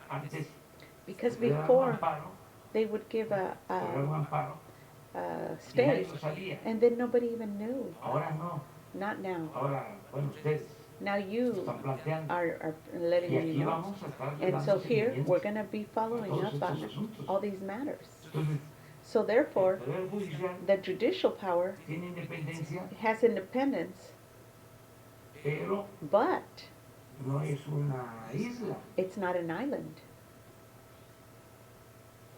antes Because se puede dar un before amparo they would give otorgar un amparo a y nadie stay, lo sabía. and then nobody even knew. Ahora no. Not now. Ahora, bueno, ustedes Now you están planteando. are Y letting me aquí know. vamos a estar And so dando here, seguimiento we're going to be a following todos up estos on asuntos. all these matters. Entonces, So el therefore, Poder Judicial the judicial power tiene independencia, has independence, pero but no es una isla. it's not an island.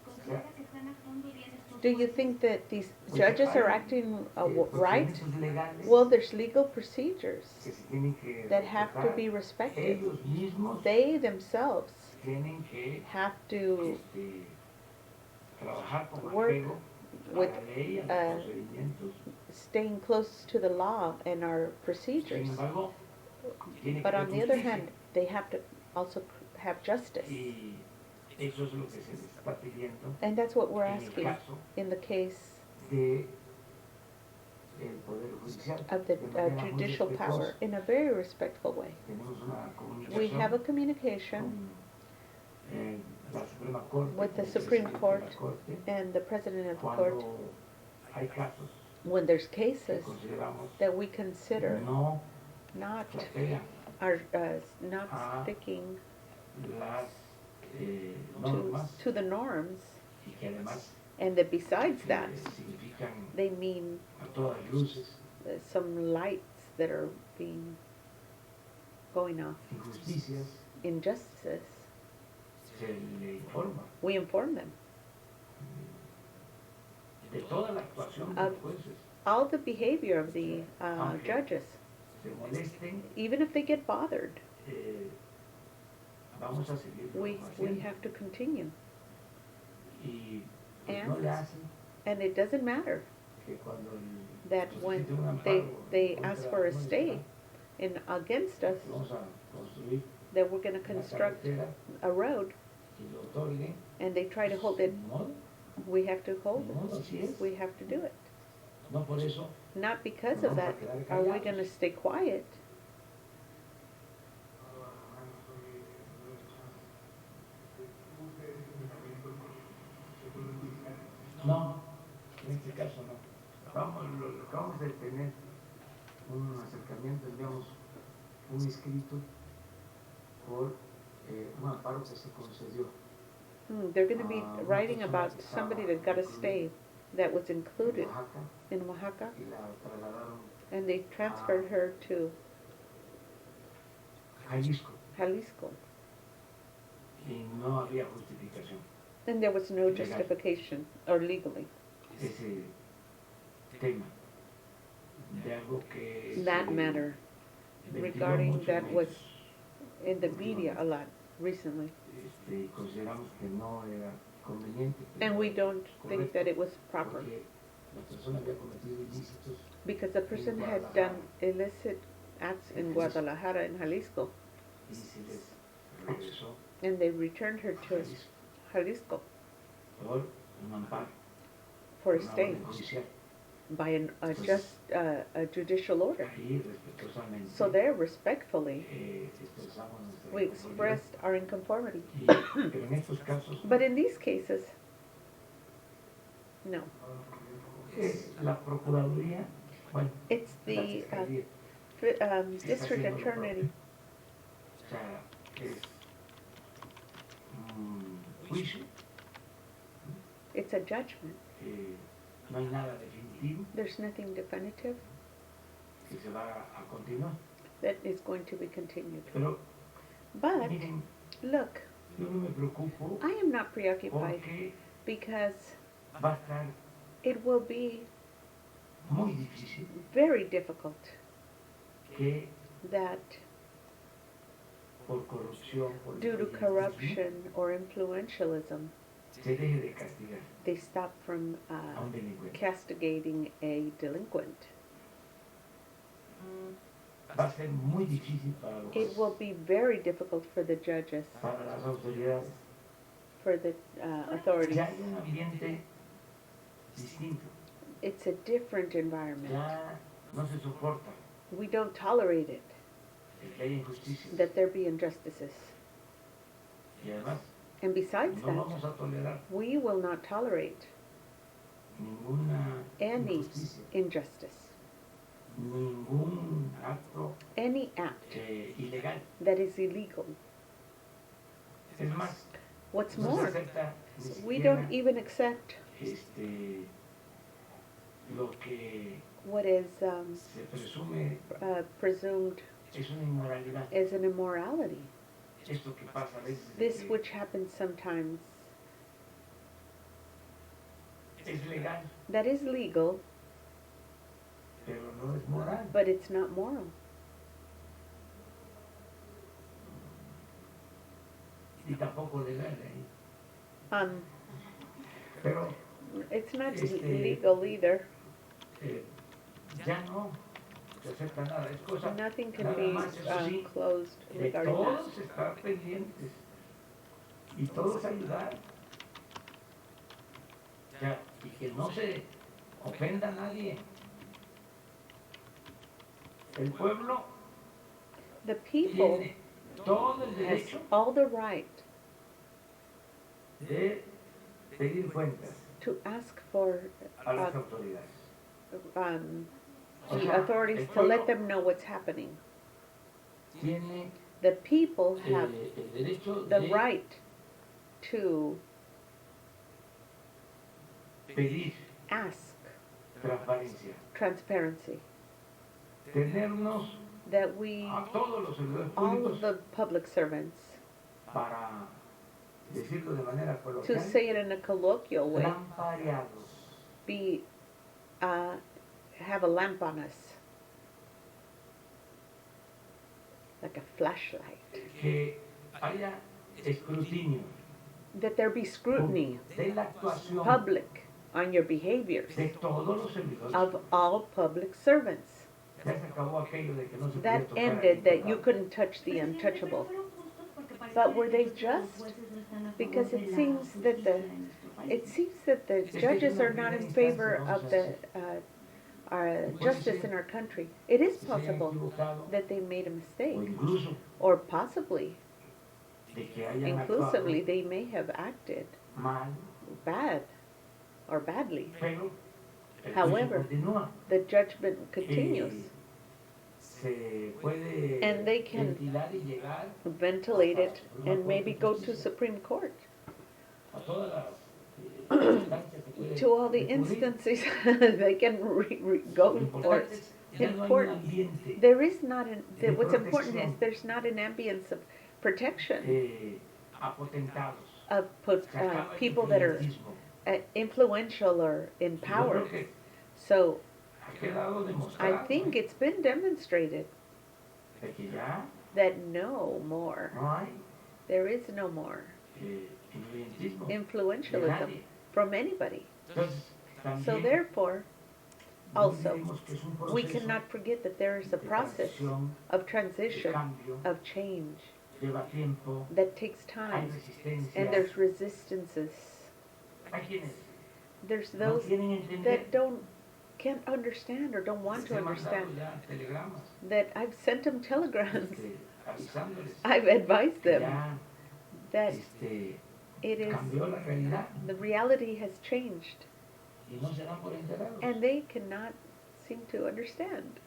¿Considera que están actuando bien estos Do you jueces? think that these Pues judges are hay, acting procedimientos right? legales Well, there's legal procedures que se tienen que that have to respetar. be respected. Ellos mismos They themselves tienen que have to trabajar con work apego a with, la ley, a los procedimientos. staying close to the law and our Sin procedures. embargo, tiene But que on haber the other justicia. hand, they have to also have justice. Y eso es lo que se les está pidiendo And that's what we're en el asking caso in the case de el Poder Judicial. of the De manera muy judicial respetuosa. power in a very respectful way. Tenemos una We comunicación have a communication con la Suprema Corte, with the con el Supreme presidente Court de la Corte, and the President of the court cuando hay casos when there's que cases consideramos that we consider no not flagelan are not Ah. sticking las normas to the norms, y que además and that besides that, significan they mean a todas luces some lights that are being going off, injusticias, injustices, se le informa we inform them. de toda la actuación de Of los jueces. all the behavior of the Okay. judges, Se molesten, even if they get bothered, vamos a seguir we have to continue. y pues no And- le hacen And it doesn't matter que cuando el that when solicite un they, amparo they contra ask for a uno de stay estos, and against us, vamos a construir that we're gonna una construct carretera a road, y lo otorguen, and they try to hold it, ni modo, we have to hold ni modo, así it. es. We have to do it. No por eso Not because of that are we gonna stay quiet. no, en este caso no. Acabamos de tener un acercamiento, enviamos un escrito por un amparo que se concedió. They're gonna be writing about somebody that got a stay that was En included Oaxaca in Oaxaca, y la trasladaron and they transferred her to a Jalisco Jalisco. y no había justificación. And there was no Legal. justification, or legally. Ese tema de algo que That se matter ventiló regarding mucho that en was medios, in the media a lot recently. y consideramos que no era conveniente, que And no we era don't think correcto, that it was proper, porque la persona había cometido ilícitos because the person had done illicit acts in Guadalajara, in Jalisco, y se les regresó and they returned her a to Jalisco Jalisco por un amparo, for a una stay orden judicial. by a judicial order. Ahí respetuosamente So there, respectfully, expresamos nuestra we expressed our inconformity. inconformidad. Pero en estos casos But in these cases, no. es la Procuraduría, bueno, It's la the Fiscalía, district attorney. o sea, es un juicio, It's a judgment. no hay nada definitivo There's nothing definitive que se va a continuar. that is going to be continued. Pero But miren, look, yo no me preocupo I am not preoccupied porque because va a estar it will be muy difícil very difficult que that por corrupción, por due to influyentismo, corruption or influentialism, se deje de castigar they stop from a un delincuente. castigating a delinquent. Va a ser muy difícil para los It will be very difficult for the judges, para las autoridades. for the authorities. Ya hay un ambiente distinto. It's a different environment. Ya no se soporta We don't tolerate it, el que haya injusticias. that there be injustices. Y además, And besides no that, vamos a tolerar we will not tolerate ninguna any injusticia, injustice, ningún acto any act ilegal. that is illegal. Es más, What's no se more, acepta ni we siquiera don't even accept lo que what is se presume presumed es una inmoralidad. as an immorality. Esto que pasa a veces de This que which happens sometimes es legal, that is legal, pero no es moral. but it's not moral. Y tampoco legal. Pero It's not Este- legal either. ya no se acepta nada. Es cosa Nothing can nada be más, eso sí, closed de regarding that. todos estar pendientes y todos ayudar. Ya, y que no se ofenda a nadie. El pueblo The people tiene todo el has derecho all the right de pedir cuentas to ask for a las autoridades. O the sea, authorities el to pueblo let them know what's happening. tiene The people have el derecho the de right to pedir ask transparencia, transparency, tenernos that we, a todos los servidores all públicos of the public servants, para decirlo de manera to coloquial, say it in a colloquial way, lampareados. be have a lamp on us, like a flashlight, Que haya escrutinio that there be scrutiny, de la actuación public, on your behaviors de todos los servidores. of all public servants. Ya se acabó aquello de que no se podía That tocar al ended that you imputado. couldn't touch the untouchable. But were they just? Because it seems that the judges are not in favor of the justice in our country. It is Se hayan possible equivocado, that they made a o mistake, incluso or possibly, de que hayan inclusively, actuado they may have acted mal, bad or badly. pero el juicio However, continúa. The judgment continues. Se puede And they can ventilar y llegar ventilate it and maybe go to Supreme Court. a todas las instancias que puede To all the recurrir. instances they can go Lo for importante es ya in no hay court. un ambiente There is not de what's important is protección. there's not an ambience of protection Apotentados. of Se acaba el people that are influyentismo. Influential or in Yo power. creo que So ha quedado I demostrado think it's been demonstrated de que ya that no more, no hay there is no more influyentismo. influentialism from anybody. Entonces, So también therefore, no also, olvidemos que es un we proceso cannot forget that there is a de process transición, of de transition, cambio, of change, lleva tiempo, that takes hay time, resistencia. and there's resistances. Hay quienes There's no those quieren entender. that can't understand or don't want to Les he mandado understand. ya telegramas, That I've sent them telegrams. avisándoles I've advised que them ya that it is, cambió la realidad the reality has changed, y no se dan por enterados. and they cannot seem to understand.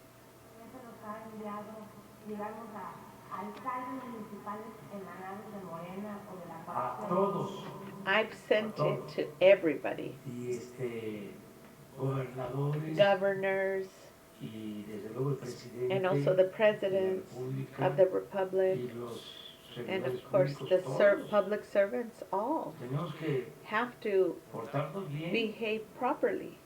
Se nos ha enviado, digamos, a alcaldes municipales emanados de Morena o de la A parte todos. I've sent it to everybody, Y gobernadores governors, y desde luego el presidente and also the de la presidents República of the republic, y los and servidores of course públicos, the todos. public servants all Tenemos que have to portarnos bien. behave properly.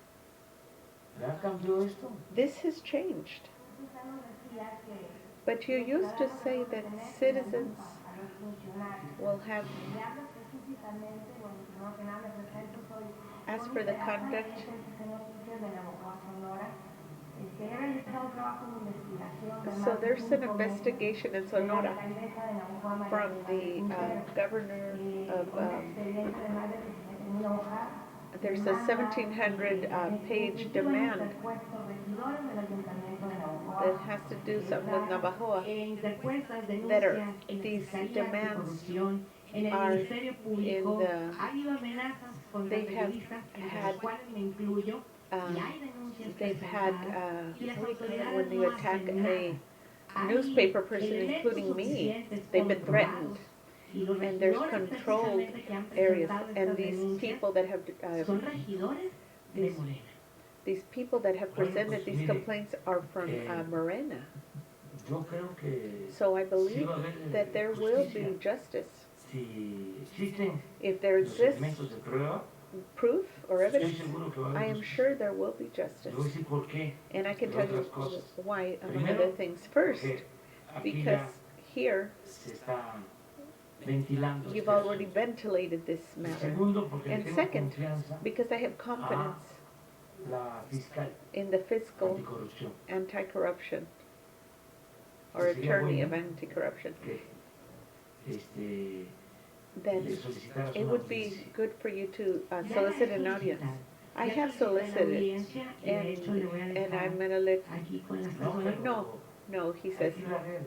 Ya cambió esto. This has changed. usted nos decía que But you used to say that citizens a los funcionarios. will have, Y hablo específicamente, bueno, primero que nada me presento, soy as for the conduct, de la Boca Sonora. He realizado un trabajo de investigación de so más de there's an 5 meses investigation in de la Sonora alcaldesa de Navajo, María from the González governor Quintero, of, un expediente de más de 60,000 hojas. there's a 1,700 page demand that has to do something with Navajoa, Interpuestas that are denuncias en la these Fiscalía demands Anticorrupción En el are Ministerio Público the, ha habido amenazas contra they have periodistas, entre had, los cuales me incluyo, y um, hay denuncias they've had, presentadas, y las what do you call it autoridades when you no attack hacen nada. a Hay newspaper person, elementos including me? suficientes They've been threatened. comprobados, y los And there's regidores controlled precisamente que han areas, presentado and estas these denuncias people that have, son regidores de these- Morena. these people that have Bueno, presented pues, these mire, complaints are from Morena. Yo creo que So I sí believe va a haber that there will be justicia. justice. Si existen If there los exists elementos de prueba, proof or estoy evidence, seguro que va a I haber am justicia. sure there will be Le voy a justice. decir por qué. And I can entre tell you otras cosas. why, among Primero, other things. First, Porque aquí because ya here se está ventilando you've este already asunto. ventilated this matter. Segundo, porque le And tengo second, confianza because I have confidence la fiscal in the fiscal anticorrupción. anti-corruption or Que sería attorney of bueno anti-corruption, que le then solicitaras it una would be audiencia. good for you to Ya la solicit he an audience. solicitado. I Ya have solicité la solicited, audiencia y de hecho le voy a and dejar I'm gonna let, aquí con las No, personas. pero no, he hay says, que ir a ver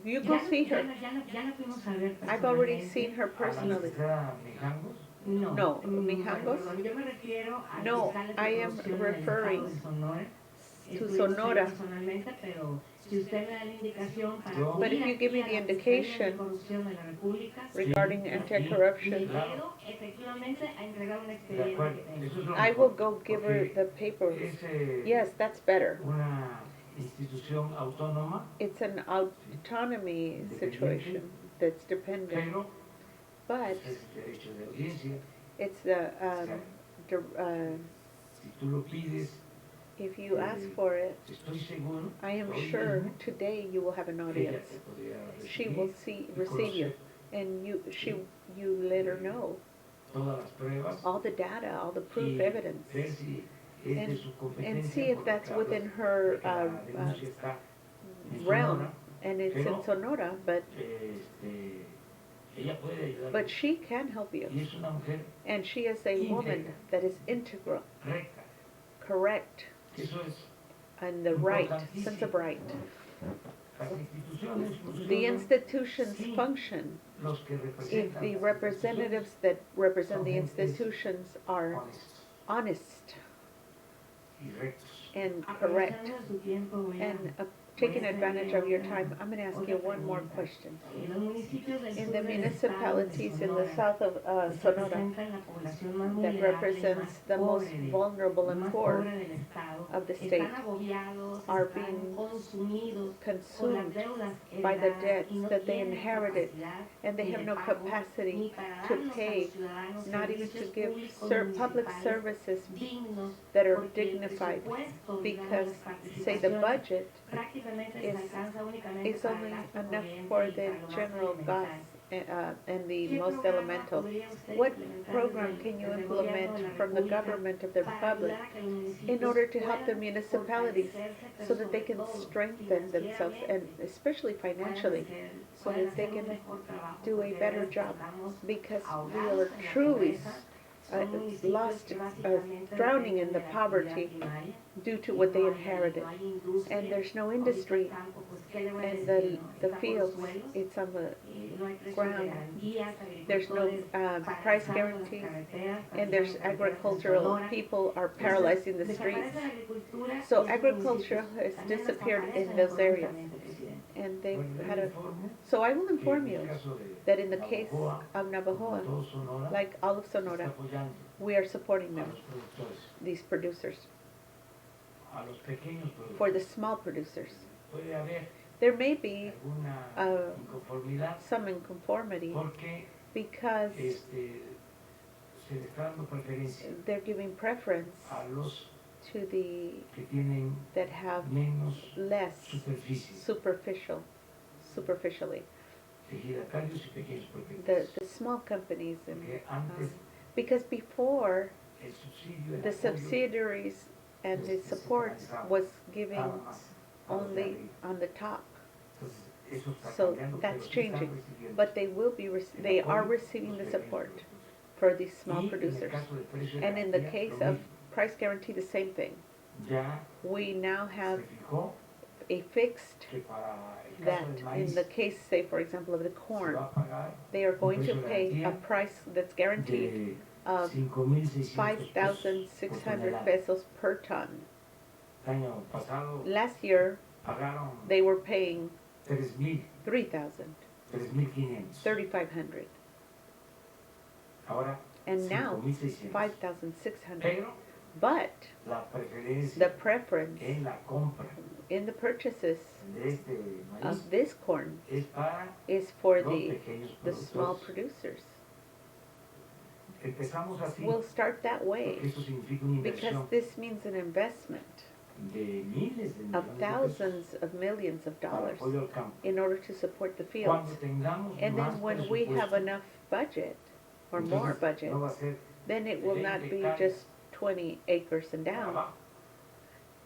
you go see her. Ya la fuimos a ver I've already personalmente. seen her a la personally. licenciada Mijangos. No, No, Mijangos? perdón, yo me refiero al No, fiscal I am anticorrupción del referring estado de Sonora. to Estuvimos ahí Sonora. personalmente, pero si usted me da la indicación para Yo- But if acudir you give me aquí the a la Fiscalía indication Anticorrupción de la República, regarding Sí, anti-corruption, procedo efectivamente a entregar un De expediente acuerdo, que tengo. eso es lo I mejor, will go give her porque the paper. es Yes, that's better. una institución autónoma, It's an autonomy situation that's dependent, pero but es derecho de audiencia. it's the, Si tú lo pides, if you ask for it, estoy seguro I am hoy sure mismo today you will have an que ella audience. te podría She recibir will y receive you, conocer and you let her know todas las pruebas all the data, all the proof, y evidence, ver si es de and- su and competencia, see if porque that's hablas within de her que la denuncia está en realm, Sonora, and it's in pero- Sonora, but ella puede ayudar but she can help you, y es una mujer and she is a woman that is integral, recta. correct, Eso es, and the right sense of right. las instituciones The funcionan institutions Sí. function los que if representan the las representatives that represent the Son gentes institutions are honestos honest y rectos. and correct. Aprovechando de su tiempo, voy a- And taking advantage of your time, I'm gonna ask you one more question. En los municipios del In sur the del estado de municipalities in the Sonora, south of que Sonora representan la población más that vulnerable, represents más the most pobre vulnerable and más poor pobre del estado, of the state están agobiados, are están being consumidos por las consumed deudas by the heredadas debts y no that they tienen inherited, capacidad and they ni have de no pago, capacity ni para to darnos a pay, los ciudadanos not even to servicios give públicos public municipales services dignos, that are porque el dignified, presupuesto, because, digamos, de say, the participación budget prácticamente is- les alcanza únicamente is para only gasto enough corriente for y the para lo más general elemental. gas and the ¿Qué most programa elemental. podría usted What implementar program desde can you el gobierno de implement la from the República government of the para republic ayudar a que los in municipios order to help the puedan municipalities fortalecerse, so pero that they can sobre todo strengthen themselves and financieramente, especially financially, so puedan that they hacer un can mejor trabajo, do a porque better de verdad job, estamos because we ahogados are en la truly pobreza. Son municipios lost, que básicamente drowning in dependen the de la poverty actividad primaria. due to Y what they no hay- inherited. no hay industria. And there's no Ahorita industry, el campo, pues, ¿qué le voy a and decir, no? the Está por los fields, suelos. it's on the No hay precios de ground. garantías, There's no agricultores price paralizando las guarantees, carreteras, and there's paralizando carreteras en agricultural Sonora. people are Entonces, paralyzing the streets. desaparece la agricultura So y esos agriculture municipios has también disappeared in desaparecen those areas, económicamente, presidente. and they've Bueno, yo had le a, informo so I will que inform en you el caso de that in the case Navajoa, of Navajoa, como todo Sonora, like all of se está Sonora, apoyando we are supporting a them, los productores, these producers, a los pequeños for the productores. small producers. Puede haber There may be alguna inconformidad some inconformity porque because se le está dando preferencia they're giving preference a los to the, que tienen that have menos less superficie, superficially, ejidatarios y pequeños propietarios. the small companies, and Porque antes because before el subsidio, el the apoyo subsidiaries and the support was giving estaba más a los de only arriba. on the top. Entonces, eso está So cambiando, that's pero sí están changing, recibiendo but they will be, el they are apoyo receiving los the pequeños support productores. for these small Y en el producers. caso del precio de And in the garantía, case lo of mismo. price guarantee, the same thing. Ya We now have se fijó a fixed que para el caso that del in maíz the case, say, for example, of the se corn, va a pagar they are un going to precio de pay a garantía price that's guaranteed de of 5,600 pesos por 5,600 tonelada. pesos per ton. El año pasado Last year, pagaron they were paying 3,000, 3,000, 3,500. 3,500, Ahora and now 5,600. 5,600. Pero But la preferencia the preference en la compra in the purchases de este maíz of this corn es para is for los the pequeños small productores. producers. Empezamos así We'll start that way porque esto significa una because inversión this means an investment de miles de of millones de pesos thousands of millions of para dollars apoyo al campo. in order to support the fields. Cuando tengamos And más then when we have presupuesto, enough budget or entonces more budget, no va a ser then it will not 20 be hectáreas just 20 acres and para down, abajo.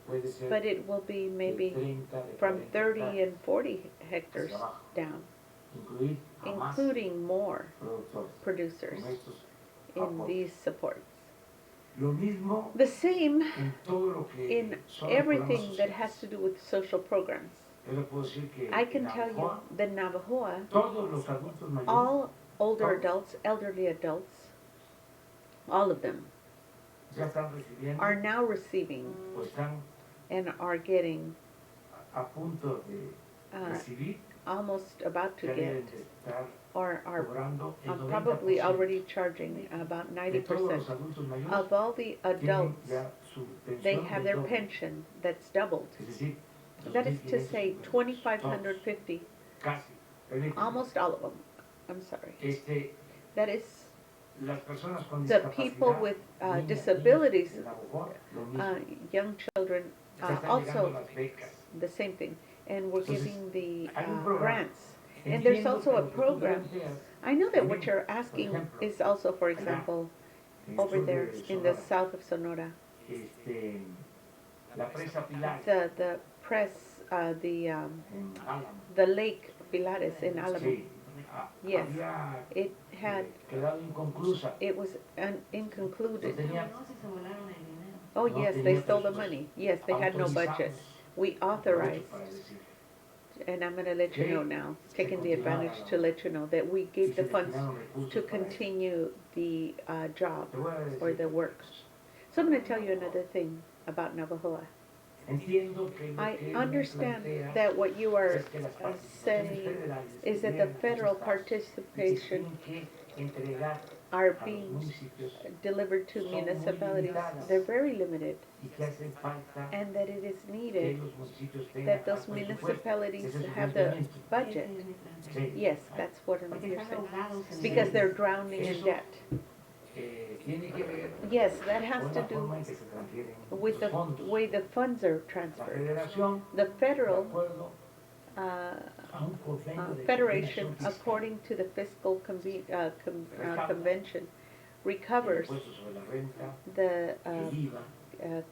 Puede ser but it will be de maybe 30, de from 40 30 hectáreas and 40 hectares hacia abajo, down, incluir a más including more productores producers con estos in apoyos. these supports. Lo mismo The same en todo lo que in son los programas everything that sociales. has to do with social programs. Yo le puedo decir que I can en tell you Navajo, that Navajoa, todos los adultos mayores all older todos adults, elderly adults, all of them ya están recibiendo are now receiving o están and are getting a punto de uh, recibir, almost about to ya get deben de estar or are cobrando el 90% probably already charging about de todos 90%. los adultos mayores Of all the tienen adults, ya su they pensión have del their doble. pension that's doubled. Es decir, That is to 2,500 say, pesos. 2,550, Casi. Permíteme. almost all of them. I'm sorry. That is Las personas con the discapacidad, people with niñas, disabilities, niños, en Navajo, lo mismo. young children, Ya están llegando also las becas. the same thing. And we're Entonces, giving the hay un programa. grants. And there's Entiendo also que a lo que tú program. planteas, I know that what también, you're por asking ejemplo, is also, for allá, example, en el over sur de there in the Sonora, south of Sonora, la presa Pilar the press, en Álamo. the lake Pilares in Alamo. Sí, Yes. había It had, quedado inconclusa. it was No inconcluded. tenía, Oh, no yes, tenía they stole the presupuesto. money. Yes, they had no budget. We Aprovecho authorized, para decir, and I'm gonna let you know now, taking the advantage to let you know that we y gave se the funds destinaron recursos to para eso. continue the job Te voy a decir or the que- work. So I'm gonna tell you another thing about Navajoa. Entiendo que lo I que él me understand plantea that what you are es que las participaciones saying federales is that the deben federal ajustarse y que participation tienen que entregar are a los being municipios delivered to son muy municipalities. limitadas. They're very limited, y que hace falta and that it is que needed los municipios tengan that más those presupuesto. municipalities Ese es su have the planteamiento. budget. Sí. Yes, that's what I'm Porque you're están saying. ahogados en Because el- they're drowning in Eso- debt. Tiene que ver Yes, that has con to la do forma en que se transfieren with los the fondos. way the funds are La transferred. federación, The de federal acuerdo uh, a un convenio de federation, coordinación fiscal, according to the fiscal Recauda convention, el recovers impuesto sobre la renta, the el IVA,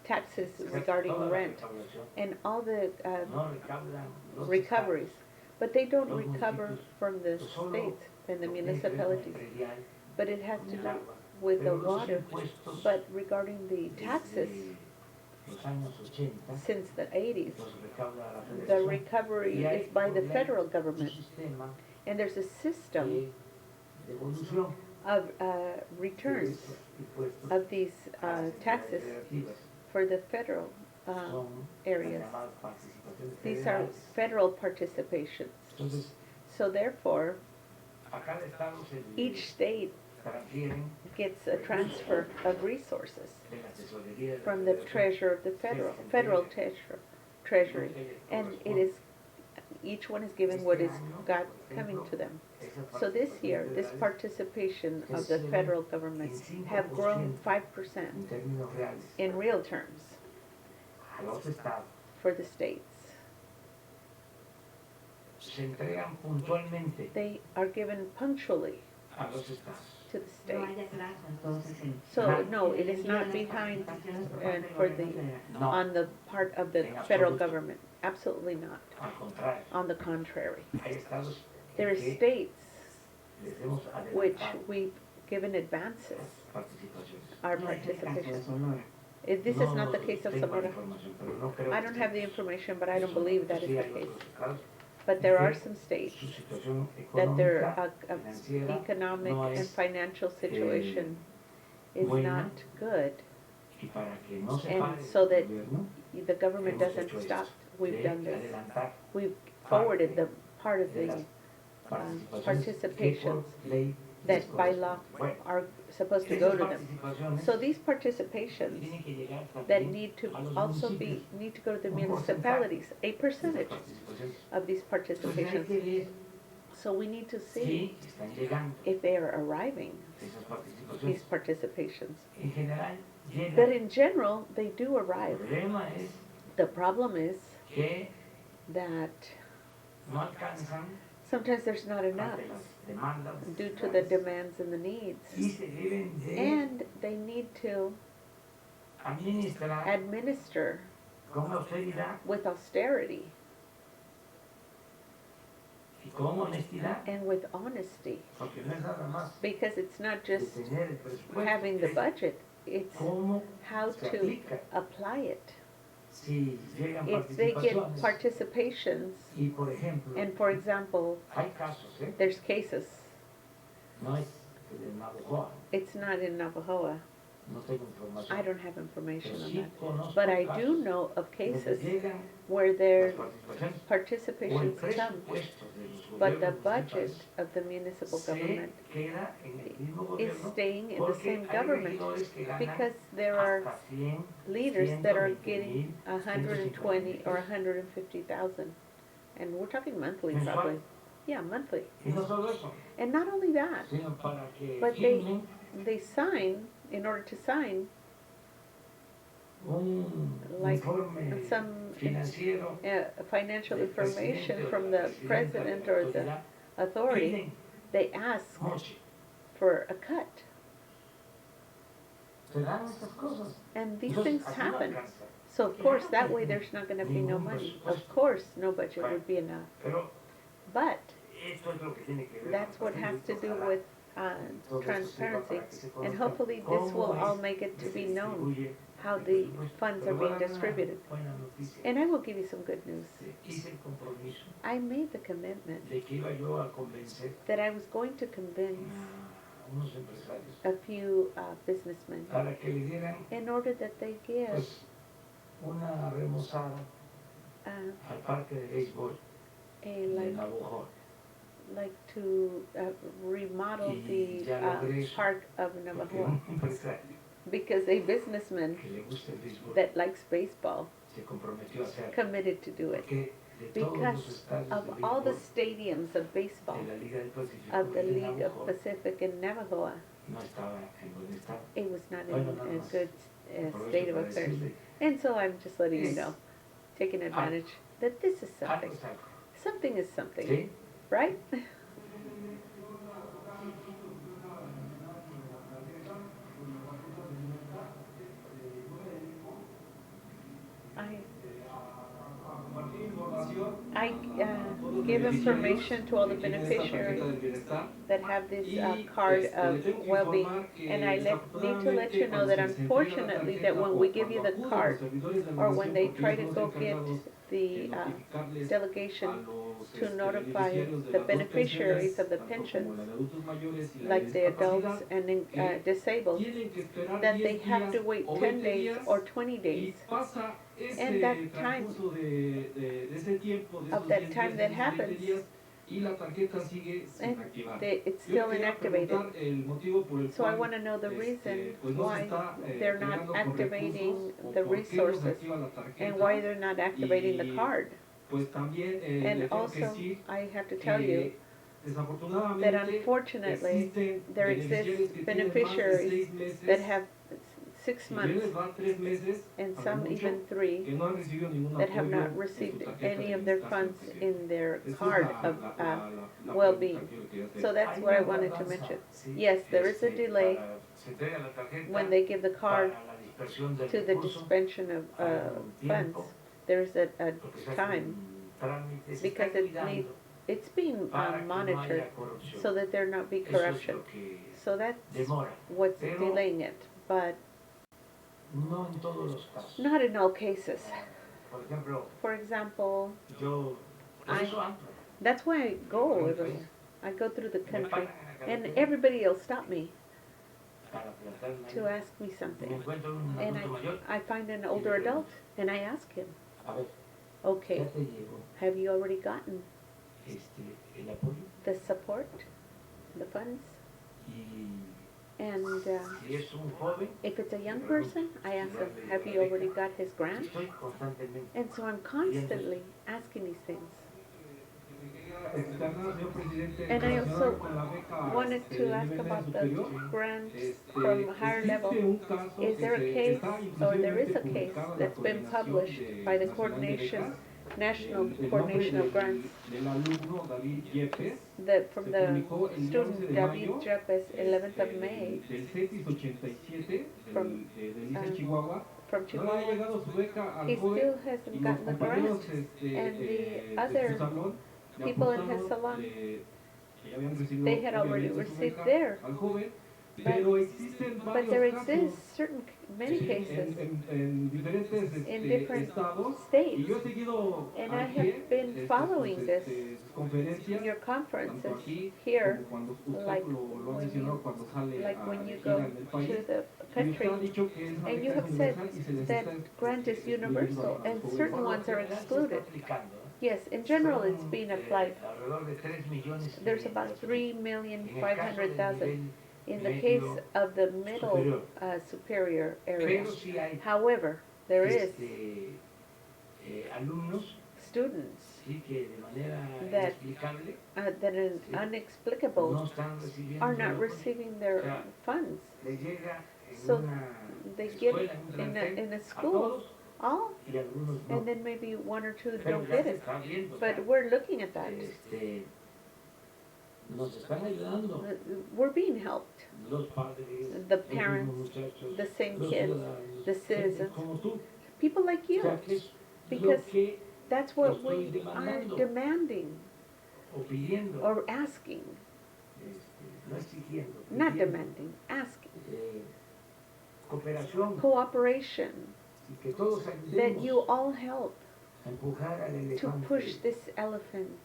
taxes toda regarding la rent recaudación. and all the No recaudan los recoveries. estados. But they don't Los recover municipios, from the pues solo states and the lo que tiene que ver con el municipalities. predial, But it has con to el do agua. with the Pero los water. impuestos, But regarding the taxes, desde los años 80, since the 80s, los recauda la the federación. recovery Y hay is by the por ley federal un government. sistema And there's a system de devolución of de returns estos impuestos of these a las taxes entidades federativas. for the federal Son areas. las llamadas participaciones These are federales. federal participations. Entonces, So therefore, a cada estado se le each state transfieren gets a transfer of resources de la tesorería de la from the federación. treasurer of the federal treasury. And it is, each one is given what is got coming to them. So this year, this participation of the federal government have grown 5% En términos reales, in real terms a los estados for the states. se entregan puntualmente They are given punctually a los estados. to the No hay states. atraso, entonces, en- So, no, it is not behind for the, No, on the part of the federal government. Absolutely not. al contrario, On the contrary. hay estados There en are que states les hemos which adelantado we've given advances, participaciones. our no es el caso de participation. Sonora. This is not the case of tengo la Sonora. información, pero no creo I que don't esté have the en eso. information, but I don't Eso, believe that is sí the hay case. otros estados But there are que some states su situación that their económica, financiera, economic no and es financial situation is buena, not good. y para que no se And pare so el that gobierno, the government hemos doesn't hecho stop. esto, We've de done this. adelantar We've forwarded the part of de the las participations que por ley les that by law corresponde. Bueno, are supposed to go esas to them. participaciones So these participations tienen que llegar that también need to a los also municipios. need to go to the Un porcentaje municipalities, a de esas percentage participaciones. of these Entonces hay participations. que ver So we need to see si están llegando if they are arriving, esas these participations. participations. En general, But llegan. in general, they do El arrive. problema es The problem is que that no alcanzan sometimes there's not enough ante las demandas due to the necesidades, demands and the y needs. se deben de And they need to administrar administer con austeridad with austerity y con honestidad, and with honesty. porque no es nada más Because it's not de just tener el presupuesto, having the es budget, it's cómo how se to aplica. apply it. Si llegan If they get participaciones participations, y, por ejemplo, and for example, hay casos, there's cases, no es que de Navajo, it's not in Navajoa, no tengo información, I don't have information pero on sí that. conozco But I casos do know of donde cases llegan where las their participaciones o el participations come, presupuesto de los but the gobiernos budget municipales of the municipal se government queda en el mismo is gobierno staying in the porque same hay government regidores que ganan because there are hasta 100, leaders that are 120,000, getting 120 or 150,000. And we're talking monthly Mensual. probably. Yeah, monthly. y no solo eso, And not only that, sino para que but they firmen they sign, in order to sign, un like informe some financiero financial del information presidente o from de la the presidenta president de la or the autoridad, authority, piden they ask moche. for a cut. Se dan estas cosas. And these Entonces, things así no happen. alcanza. So of course, that way there's not going to be no Ningún money. presupuesto. Of course, no budget would be enough. Pero But esto es lo que tiene que ver that's con what has to do ojalá with todo esto sirva transparency. para que se And conozca hopefully this cómo will all es make it que to se be known distribuye how el the presupuesto. funds Pero are voy a being dar una distributed. buena noticia. And I will give you some good news. Hice el compromiso I made the commitment de que iba yo a convencer that I was going to convince a unos empresarios a few businessmen para que le dieran in order that they give pues una remozada uh, al parque de béisbol a de Navajo. like to remodel Y the ya logré eso, park of Porque Navajo un empresario because a businessman que le gusta el béisbol that likes baseball se comprometió a hacerlo. committed to do it Porque de todos los because estadios of de all the béisbol stadiums of baseball de la Liga del Pacífico of the de League of Navajo Pacific in Navajo, no estaba en buen estado. it was not Bueno, in nada a más. good Aprovecho state of para affairs. decirle, And so I'm just letting you Es know, taking advantage that this is algo something. es algo. Something is something, ¿Sí? right? I give information to all the beneficiaries that have this card of well-being, and I need to let you know that unfortunately that when we give you the card, or when they try to go get the delegation to notify the beneficiaries of the pensions, like the adults and disabled, that they have to wait 10 days or 20 days. And that time, of that time that happens, and it's still inactivated. So I want to know the reason why they're not activating the resources and why they're not activating the card. And also, I have to tell you that unfortunately, there exist beneficiaries that have 6 months and some even 3 that have not received any of their funds in their card of well-being. So that's what I wanted to mention. Yes, there is a delay when they give the card to the suspension of funds. There's a time because it's being monitored so that there not be corruption. So that's what's delaying it. But No en todos los casos. Not in all cases. Por ejemplo, For example, yo, por I- eso ando. that's why I go everywhere. I go through the country, and everybody will stop me Para preguntarme to ahí. ask me Me something. encuentro un And adulto mayor. I find an older adult, and I ask him, A ver, okay, ya te llegó have you already gotten el apoyo. the support, the funds? Y And si es un joven, if it's a young person, I ask him, have you already got his grant? estoy constantemente. And so I'm constantly asking these things. Externa, señor presidente, And I relacionado also con la beca wanted de to ask nivel about the superior. grants from higher Existe level. un caso Is there a que case, está or there is a inclusivemente case publicado en la that's been Coordinación published de by the Nacional de coordination, Becas. National El Coordination nombre of Grants, del alumno David Yepes from se the publicó el día 11 student de David mayo, Jepes, 11th of May, del CETIS 87 From, del ICE Chihuahua. from No le ha Chihuahua. llegado su beca al He joven still y hasn't los gotten the compañeros grant. de And the su other salón le people in his apuntaron salon, que ya habían recibido they had already obviamente su received beca theirs. al joven, pero existen But varios there casos exists many cases en diferentes in different estados states. y yo he seguido And I al have pie been following sus, this sus conferencias, your tanto conferences aquí here, como cuando usted like lo ha when mencionado you, cuando sale like a when you gira go en el to país. the Y usted ha country, dicho que esa and you beca have es said universal y se les that está grant is excluyendo universal a los and jóvenes. certain ones are excluded. Yes, in general it's being applied. Alrededor de 3 millones. There's about 3,500,000 in the case of the middle superior area. Pero sí hay However, there is alumnos students sí que de manera that inexplicable that is no inexplicable están recibiendo are not el apoyo. receiving their funds. Les llega en So una they get escuela, it en un in a plantel, a school, todos all, y algunos no. and then maybe one or two Pero don't ya get se it. está viendo, But we're looking at that. nos están ayudando We're being helped. los padres, The los parents, mismos muchachos, the same los kids, ciudadanos, the gente citizens, como tú. people like O you, sea, que es because lo que that's what estoy we are demandando. demanding o pidiendo, or asking, no exigiendo, not pidiendo, demanding, asking. Cooperación Cooperation, y que todos that ayudemos you all help a empujar al to elefante, push this elephant,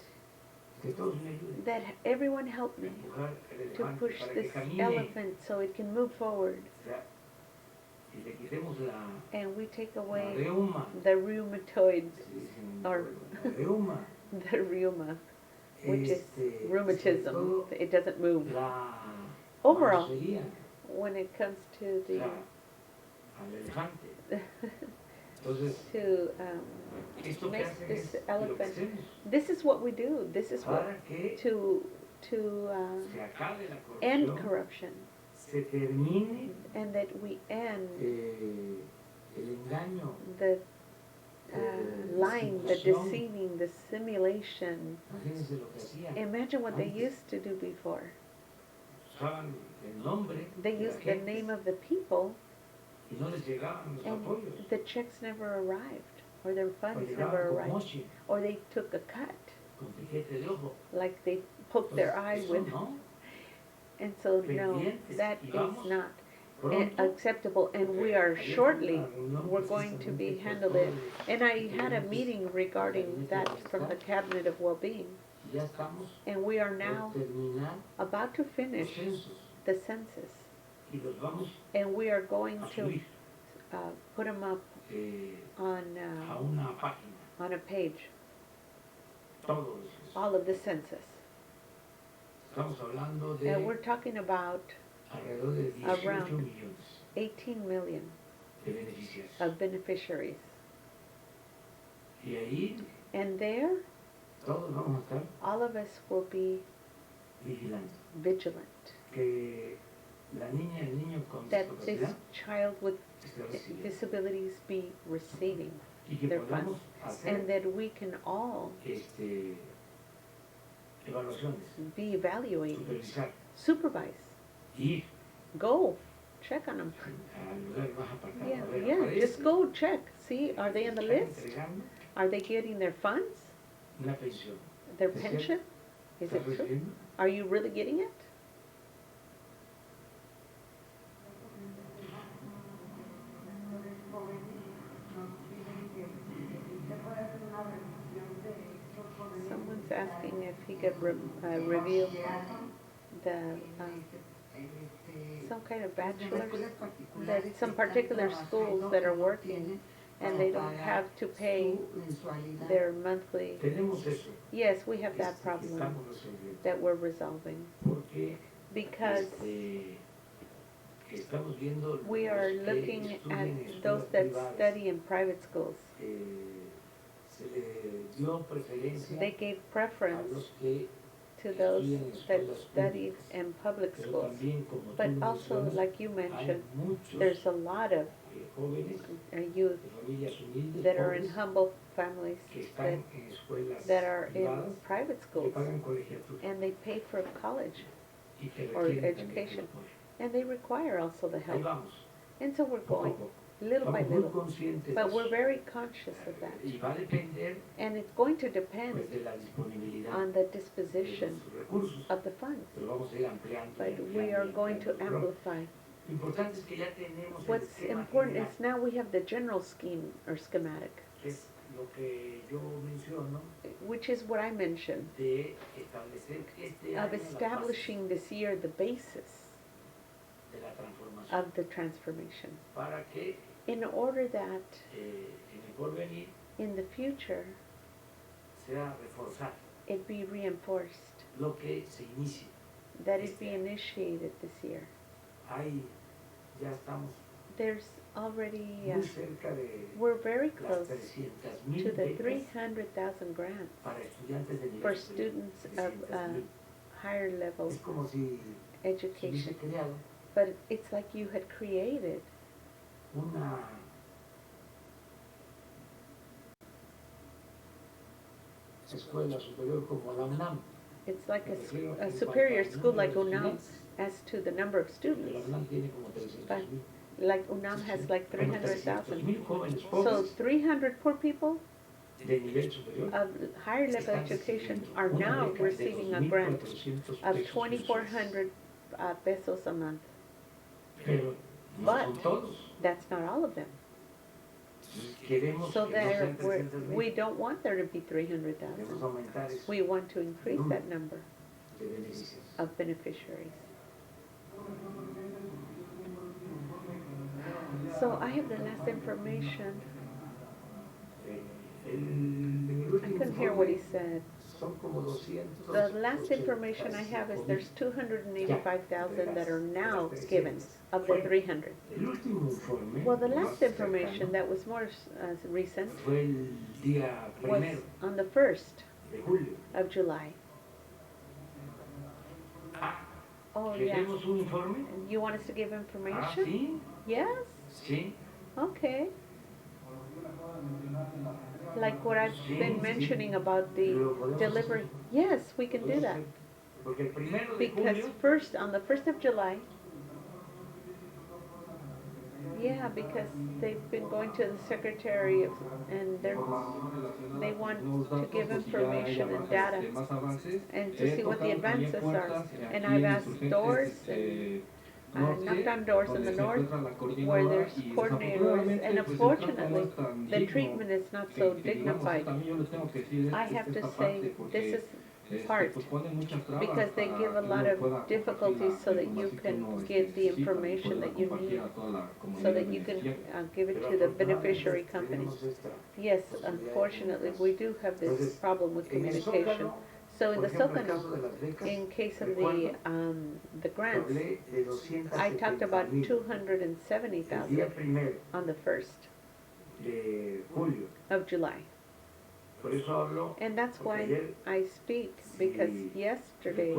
que todos me ayuden that everyone help a me empujar al to elefante push para que this camine, elephant so it can move forward, o sea, y le quitemos la and we take la away reuma, the rheumatoid, se dicen, or la reuma, the rheuma, which is sobre rheumatism. todo It doesn't move. la Overall, marosería, when it comes to o the sea, al elefante. Entonces, to esto que make hacen this es lo que elephant. hacemos This is what we do. This is what para que to se acabe la end corrupción, corruption, se termine and that we end el engaño. the lying, the deceiving, the simulation. Imagínense lo que hacían. Imagine what they used to do before. Usaban el nombre They de la used the gente name of the people, y no les llegaban los and apoyos. the checks never arrived, or their O funds llegaban never con arrived, moche, or they took a cut, con piquete de ojo. like they poked their eye Eso with. no. And so, no, Pendientes, that y is vamos not pronto. acceptable, and we are shortly, we're going to be handled it. And I had a meeting regarding that from the Cabinet of Well-being, Ya estamos and we are por now terminar about to los finish censos the census, y los vamos and we are going a to subir put them up on, a una página. on a page, Todos esos. all of the census. Estamos hablando And we're de talking about alrededor de 18 around millones 18 million de beneficiarios. of beneficiaries. Y ahí And there, todos vamos a estar all of us will be vigilando. vigilant, Que la niña, el niño con that this discapacidad child with esté recibiendo. disabilities be receiving, Y que their podamos and hacer that we can all evaluaciones, be evaluated, supervisar, supervise, ir go, check on them. al lugar más apartado. Yeah, A ver, yeah, aparece, just go check, see, are they on the están list? entregando Are they getting their funds, una pensión. their ¿Es cierto? pension? Is ¿Estás it true? recibiendo? Are you really getting it? Someone's asking if he could review the, some kind of bachelor's, that some particular schools that are working and they don't have to pay their monthly. Tenemos eso. Yes, we have that que problem estamos resolviendo. that we're resolving Porque because estamos viendo we los are que looking estudian at en those escuelas that privadas, study in private schools. Se le dio preferencia They gave a preference los que to those estudian en that escuelas studied públicas. in public Pero schools. también, como tú But lo also, mencionas, like you hay mentioned, muchos there's a lot of jóvenes youth de familias humildes, that are in pobres, humble families que están en escuelas that are in privadas, private que schools pagan colegiatura and they pay for college y que or requieren también el education. apoyo. And they require also the Ahí help. vamos, And so we're poco a going poco. little by Estamos muy little. conscientes de But eso. we're very conscious of that. Y va a depender And it's going to depend pues, de la disponibilidad on the de disposition los recursos. of the funds. Pero vamos a ir ampliando. y But ampliando we y are going ampliando. to Pero amplify. lo importante es que ya tenemos el What's esquema important general, is now we have the general scheme or schematic, que es lo que yo menciono, which is what I mentioned, de establecer este of año las establishing this year the basis bases de la transformación of the transformation para que in order that en el porvenir in the future sea reforzar it be reinforced, lo que se inicie. that it be initiated this year. Ahí ya estamos There's already, muy cerca de we're very las close 300,000 to the becas 300,000 grants para estudiantes de nivel for superior. students of 300,000. higher level Es como si se hubiese education. creado But it's like you had created una escuela superior como la UNAM. it's like a superior school like UNAM as to the number of La students. UNAM tiene como 300,000. Like UNAM has like Como 300,000. 300,000 jóvenes So pobres 300 poor people de nivel superior of higher level están education recibiendo are una now beca de receiving a grant 2,400 of pesos 2,400 pesos a month. mensuales. Pero no But son todos. that's not all of them. Queremos So que no sean there, 300,000. we don't want there to be Queremos 300,000. aumentar eso We want to increase that number de beneficios. of beneficiaries. So I have the last information. I couldn't hear what he said. Son como 200. The last information I have is there's 285,000 that are now given of the 300. El último informe Well, the más last cercano, information that was more recent fue el día was primero on the 1st de julio. of July. Ah, Oh, yeah. ¿queremos un informe? You want us to give Ah, information? sí, Yes? sí. Okay. Like what I've been mentioning about the delivery. Yes, we can do that. Porque el primero de Because julio on the 1st of July, yeah, because they've been going to the secretary of, and they want to give information and data and to see what the advances are. And I've asked doors and knocked on doors in the north where there's coordinators, and unfortunately, the treatment is not so dignified. I have to say, this is part, because they give a lot of difficulties so that you can give the information that you need, so that you can give it to the beneficiary company. Yes, unfortunately, we do have this problem with communication. So in the Zócalo, in case of the grants, I talked about 270,000 on the 1st of July. And that's why I speak, because yesterday,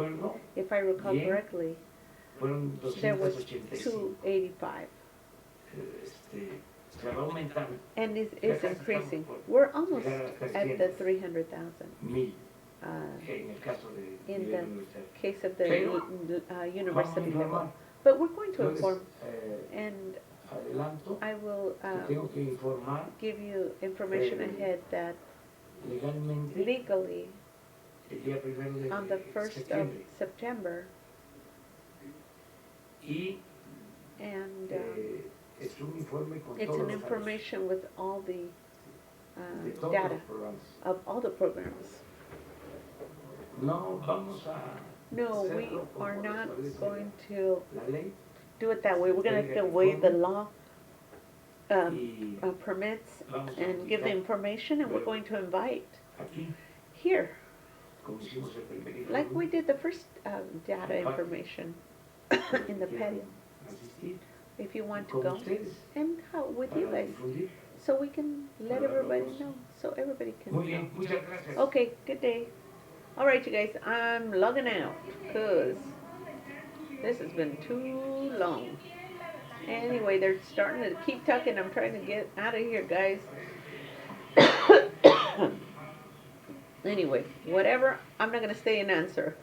if I recall correctly, there was 285. And it's increasing. We're almost at the 300,000. In the case of the university level. But we're going to inform, and I will give you information ahead that legally, on the 1st of September, and it's an information with all the data of all the programs. no vamos a No, we hacerlo como are not establece going to la ley do it that way. We're gonna have to waive the law permits and give the information, and we're going to invite aquí, here, como hicimos el primer like we informe, did the first data information in the patio. asistir If you want to con go, ustedes and how with you para guys, difundir. so we can let everybody know, so everybody can. Muy bien, muchas gracias. Okay, good day. All right, you guys, I'm logging out, cause this has been too long. Anyway, they're starting to keep talking. I'm trying to get out of here, guys. Anyway, whatever, I'm not gonna stay and answer.